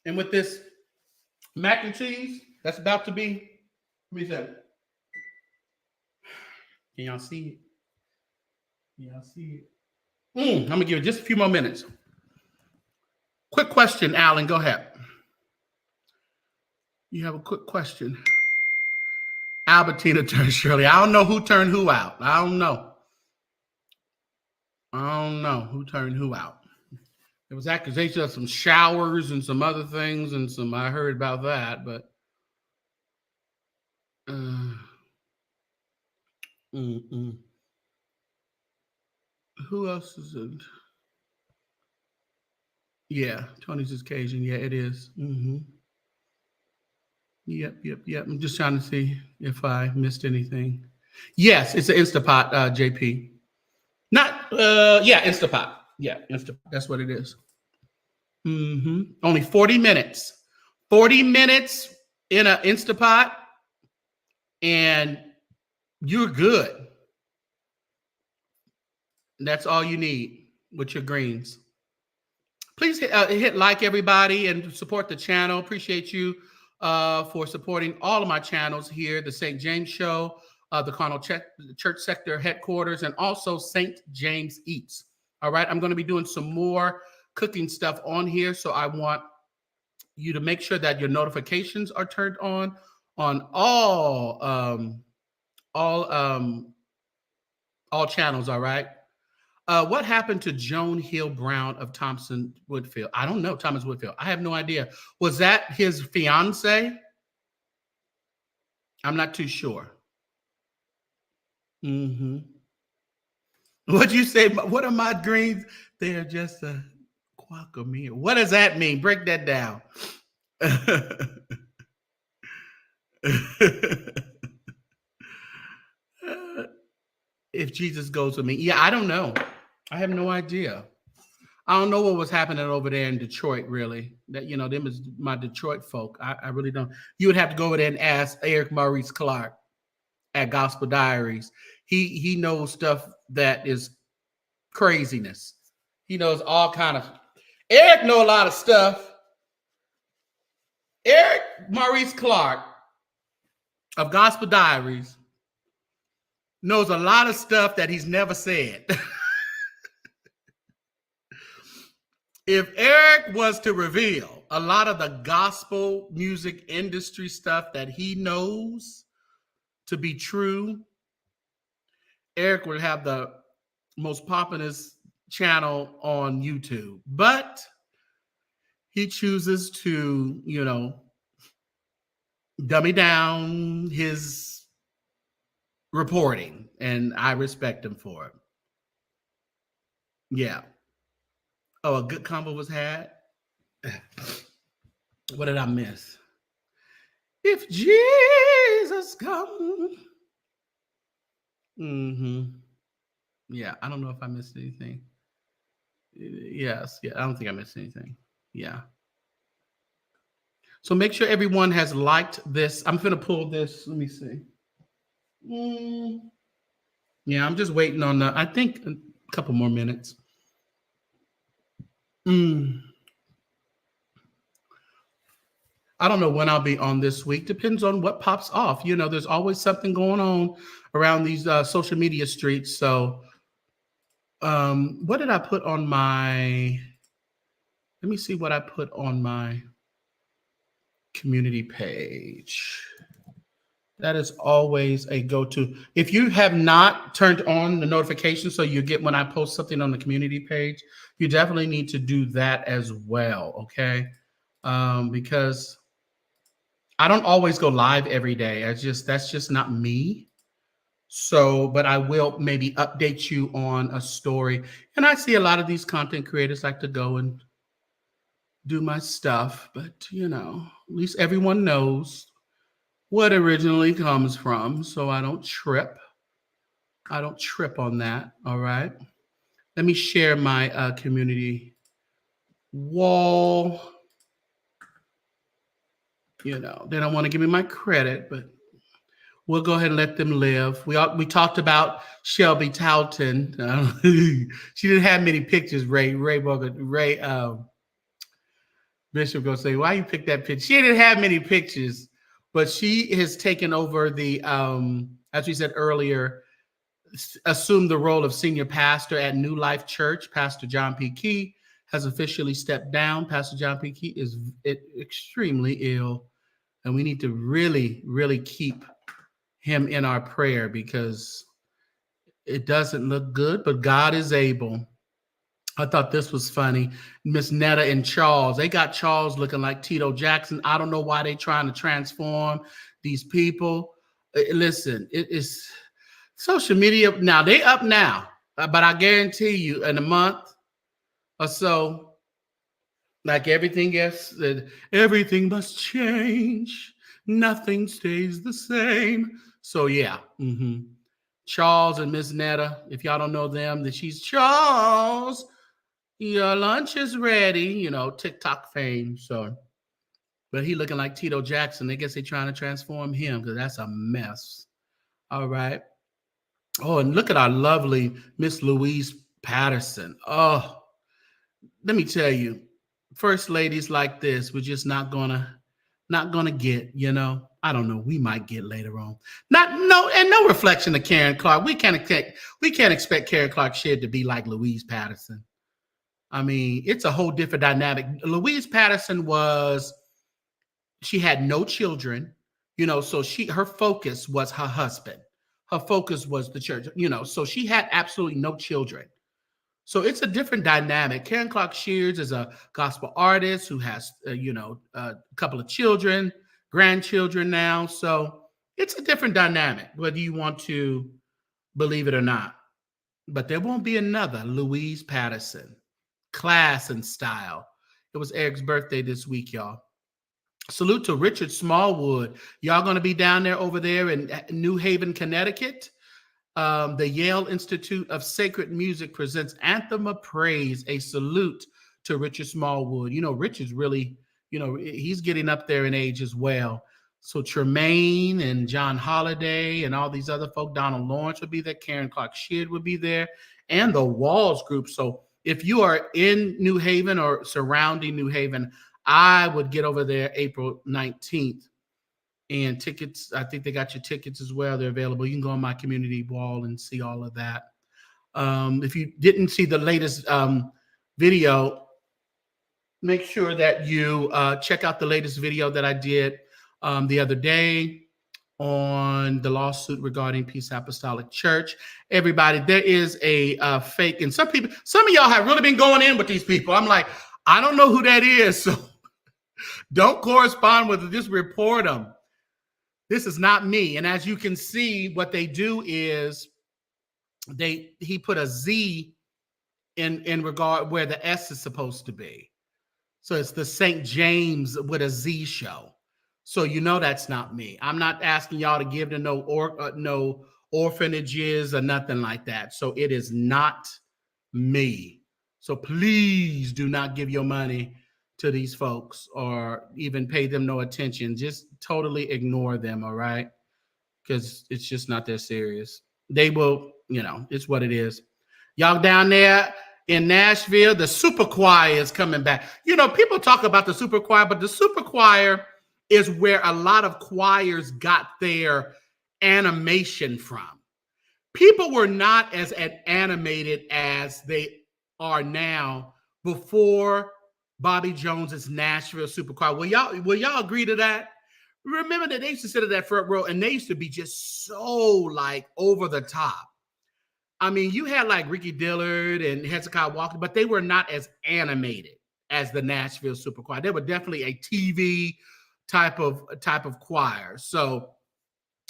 And with this mac and cheese, that's about to be, let me say, can y'all see it? Can y'all see it? I'm gonna give it just a few more minutes. Quick question, Alan, go ahead. You have a quick question. Albertina turned Shirley. I don't know who turned who out. I don't know who turned who out. There was accusation of some showers and some other things, and some I heard about that, but who else is it? Yeah, Tony's is Cajun. Yeah, it is. Yep. I'm just trying to see if I missed anything. Yes, it's an Instapot, JP. Not, Instapot. Yeah, Instapot. That's what it is. Only 40 minutes. 40 minutes in an Instapot, and you're good. That's all you need with your greens. Please hit like, everybody, and support the channel. Appreciate you for supporting all of my channels here, the St. James Show, the Carnal Church Sector Headquarters, and also St. James Eats. All right, I'm going to be doing some more cooking stuff on here, so I want you to make sure that your notifications are turned on all channels. All right. What happened to Joan Hill Brown of Thompson Woodfield? I don't know, Thomas Woodfield. I have no idea. Was that his fiance? I'm not too sure. What'd you say? What are my greens? They're just a guacamole. What does that mean? Break that down. If Jesus goes with me. Yeah, I don't know. I have no idea. I don't know what was happening over there in Detroit, really. That, them is my Detroit folk. I really don't. You would have to go over there and ask Eric Maurice Clark at Gospel Diaries. He knows stuff that is craziness. He knows all kind of. Eric know a lot of stuff. Eric Maurice Clark of Gospel Diaries knows a lot of stuff that he's never said. If Eric was to reveal a lot of the gospel music industry stuff that he knows to be true, Eric would have the most populous channel on YouTube. But he chooses to, dummy down his reporting, and I respect him for it. Yeah. Oh, a good combo was had. What did I miss? If Jesus comes. Yeah, I don't know if I missed anything. Yes, I don't think I missed anything. Yeah. So make sure everyone has liked this. I'm going to pull this. Let me see. Yeah, I'm just waiting on I think a couple more minutes. I don't know when I'll be on this week. Depends on what pops off. There's always something going on around these social media streets. So what did I put on my, let me see what I put on my community page. That is always a go-to. If you have not turned on the notifications so you get when I post something on the community page, you definitely need to do that as well, okay? Because I don't always go live every day. That's just not me. So, but I will maybe update you on a story. And I see a lot of these content creators like to go and do my stuff, but at least everyone knows what originally comes from, so I don't trip. I don't trip on that. All right. Let me share my community wall. You know, they don't want to give me my credit, but we'll go ahead and let them live. We talked about Shelby Talton. She didn't have many pictures. Bishop gonna say, "Why you pick that picture?" She didn't have many pictures, but she has taken over the, as we said earlier, assumed the role of senior pastor at New Life Church. Pastor John P. Key has officially stepped down. Pastor John P. Key is extremely ill, and we need to really, really keep him in our prayer because it doesn't look good, but God is able. I thought this was funny. Miss Netta and Charles, they got Charles looking like Tito Jackson. I don't know why they trying to transform these people. Listen, it is social media. Now they up now, but I guarantee you in a month or so, like everything else, everything must change. Nothing stays the same. So yeah, Charles and Miss Netta. If y'all don't know them, that she's Charles. Your lunch is ready. You know, TikTok fame. So, but he looking like Tito Jackson. I guess they trying to transform him because that's a mess. All right. Oh, and look at our lovely Miss Louise Patterson. Oh, let me tell you, first ladies like this, we're just not gonna get, you know. I don't know. We might get later on. No reflection of Karen Clark. We can't expect Karen Clark Shedd to be like Louise Patterson. I mean, it's a whole different dynamic. Louise Patterson she had no children, you know, so her focus was her husband. Her focus was the church, you know, so she had absolutely no children. So it's a different dynamic. Karen Clark Sheard is a gospel artist who has, a couple of children, grandchildren now. So it's a different dynamic, whether you want to believe it or not. But there won't be another Louise Patterson. Class and style. It was Eric's birthday this week, y'all. Salute to Richard Smallwood. Y'all going to be down there over there in New Haven, Connecticut. The Yale Institute of Sacred Music presents Anthem of Praise, a salute to Richard Smallwood. You know, Richard's really, he's getting up there in age as well. So Tremaine and John Holiday and all these other folk, Donald Lawrence would be there, Karen Clark Sheard would be there, and the Walls Group. So if you are in New Haven or surrounding New Haven, I would get over there April 19th. And tickets, I think they got your tickets as well. They're available. You can go on my community wall and see all of that. If you didn't see the latest video, make sure that you check out the latest video that I did the other day on the lawsuit regarding Peace Apostolic Church. Everybody, there is a fake, and some of y'all have really been going in with these people. I'm like, I don't know who that is, so don't correspond with it. Just report them. This is not me. And as you can see, what they do is he put a Z in regard where the S is supposed to be. So it's the St. James with a Z show. So you know that's not me. I'm not asking y'all to give to no orphanages or nothing like that. So it is not me. So please do not give your money to these folks or even pay them no attention. Just totally ignore them, all right? Because it's just not that serious. They will, it's what it is. Y'all down there in Nashville, the super choir is coming back. People talk about the super choir, but the super choir is where a lot of choirs got their animation from. People were not as animated as they are now before Bobby Jones's Nashville Super Choir. Will y'all agree to that? Remember that they used to sit at that front row and they used to be just so like over the top. I mean, you had like Ricky Dillard and Hezekiah Walker, but they were not as animated as the Nashville Super Choir. They were definitely a TV type of choir. So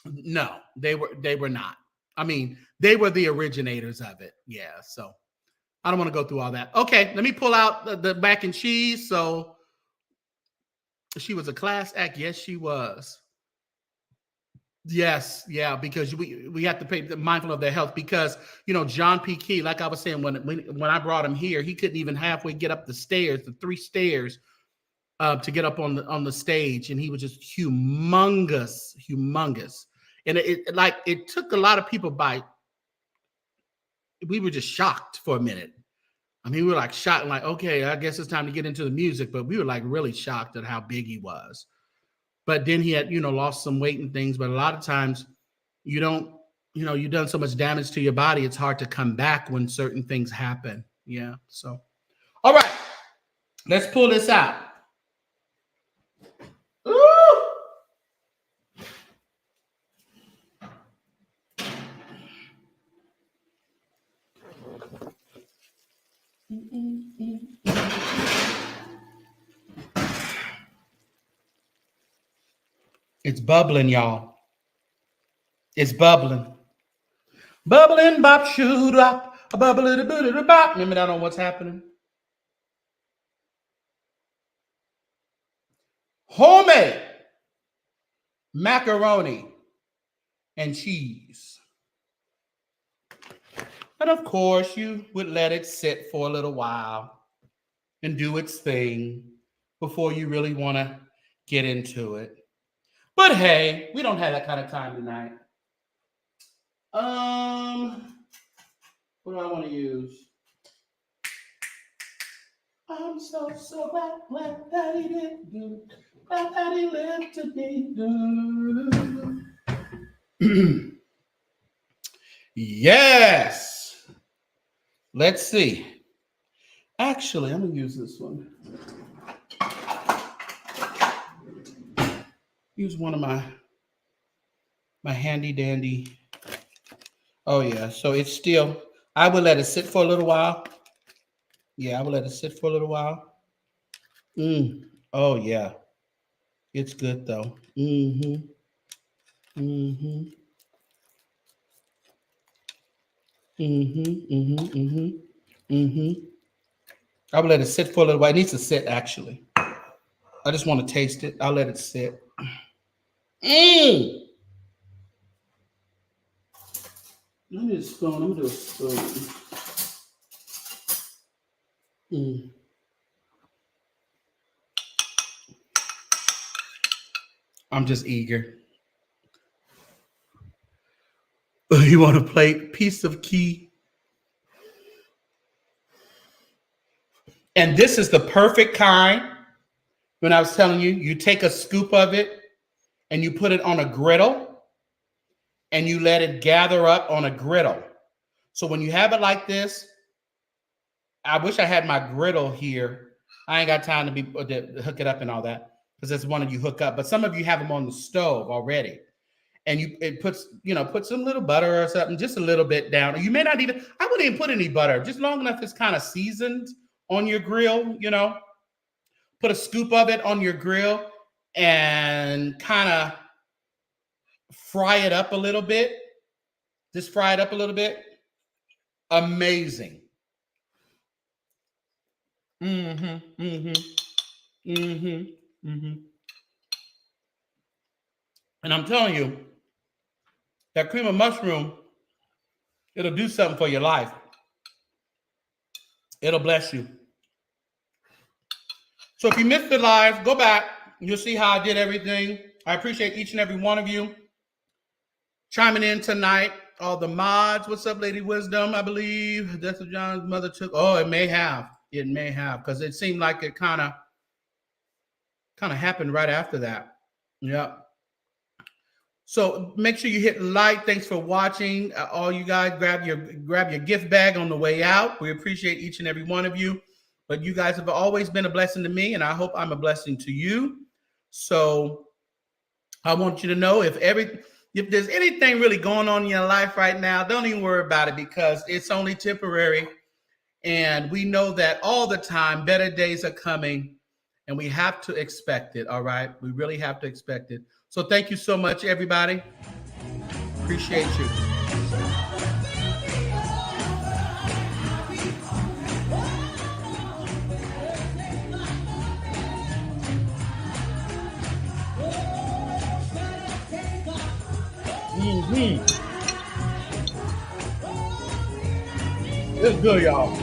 no, they were not. I mean, they were the originators of it. Yeah. So I don't want to go through all that. Okay, let me pull out the mac and cheese. So she was a class act. Yes, she was. Yes, yeah, because we have to pay mindful of their health because John P. Key, like I was saying when I brought him here, he couldn't even halfway get up the stairs, the 3 stairs, to get up on the stage, and he was just humongous, and it took a lot of people by. We were just shocked for a minute. I mean, we were like shocked, like, okay, I guess it's time to get into the music, but we were like really shocked at how big he was. But then he had, lost some weight and things. But a lot of times you don't, you've done so much damage to your body. It's hard to come back when certain things happen. Yeah. So, all right, let's pull this out. Ooh. It's bubbling, y'all. It's bubbling. Bubbling, bop, shoot up, a bubble, bop. Remember that on What's Happening? Homemade macaroni and cheese. And of course, you would let it sit for a little while and do its thing before you really want to get into it. But hey, we don't have that kind of time tonight. What do I want to use? I'm so glad that he did. Glad that he lifted me. Yes. Let's see. Actually, I'm gonna use this one. Use one of my handy dandy. Oh yeah, so it's still, I will let it sit for a little while. Yeah, I will let it sit for a little while. Oh yeah. It's good though. I will let it sit for a little while. It needs to sit actually. I just want to taste it. I'll let it sit. I need a spoon. I'm gonna do a spoon. I'm just eager. You want a plate? Piece of key. And this is the perfect kind. When I was telling you, you take a scoop of it and you put it on a griddle and you let it gather up on a griddle. So when you have it like this, I wish I had my griddle here. I ain't got time to hook it up and all that because that's one of you hook up. But some of you have them on the stove already. And it puts some little butter or something, just a little bit down. You may not even, I wouldn't even put any butter, just long enough it's kind of seasoned on your grill, Put a scoop of it on your grill and kind of fry it up a little bit. Just fry it up a little bit. Amazing. And I'm telling you, that cream of mushroom, it'll do something for your life. It'll bless you. So if you missed the live, go back. You'll see how I did everything. I appreciate each and every one of you chiming in tonight. All the mods. What's up, Lady Wisdom? I believe Death of John's mother took. Oh, it may have. It may have, because it seemed like it kind of happened right after that. Yeah. So make sure you hit like. Thanks for watching. All you guys, grab your gift bag on the way out. We appreciate each and every one of you. But you guys have always been a blessing to me, and I hope I'm a blessing to you. So I want you to know if there's anything really going on in your life right now, don't even worry about it because it's only temporary. And we know that all the time, better days are coming, and we have to expect it, all right? We really have to expect it. So thank you so much, everybody. Appreciate you. It's good, y'all.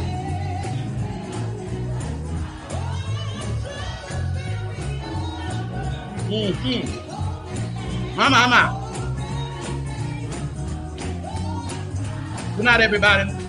Mama. Good night, everybody.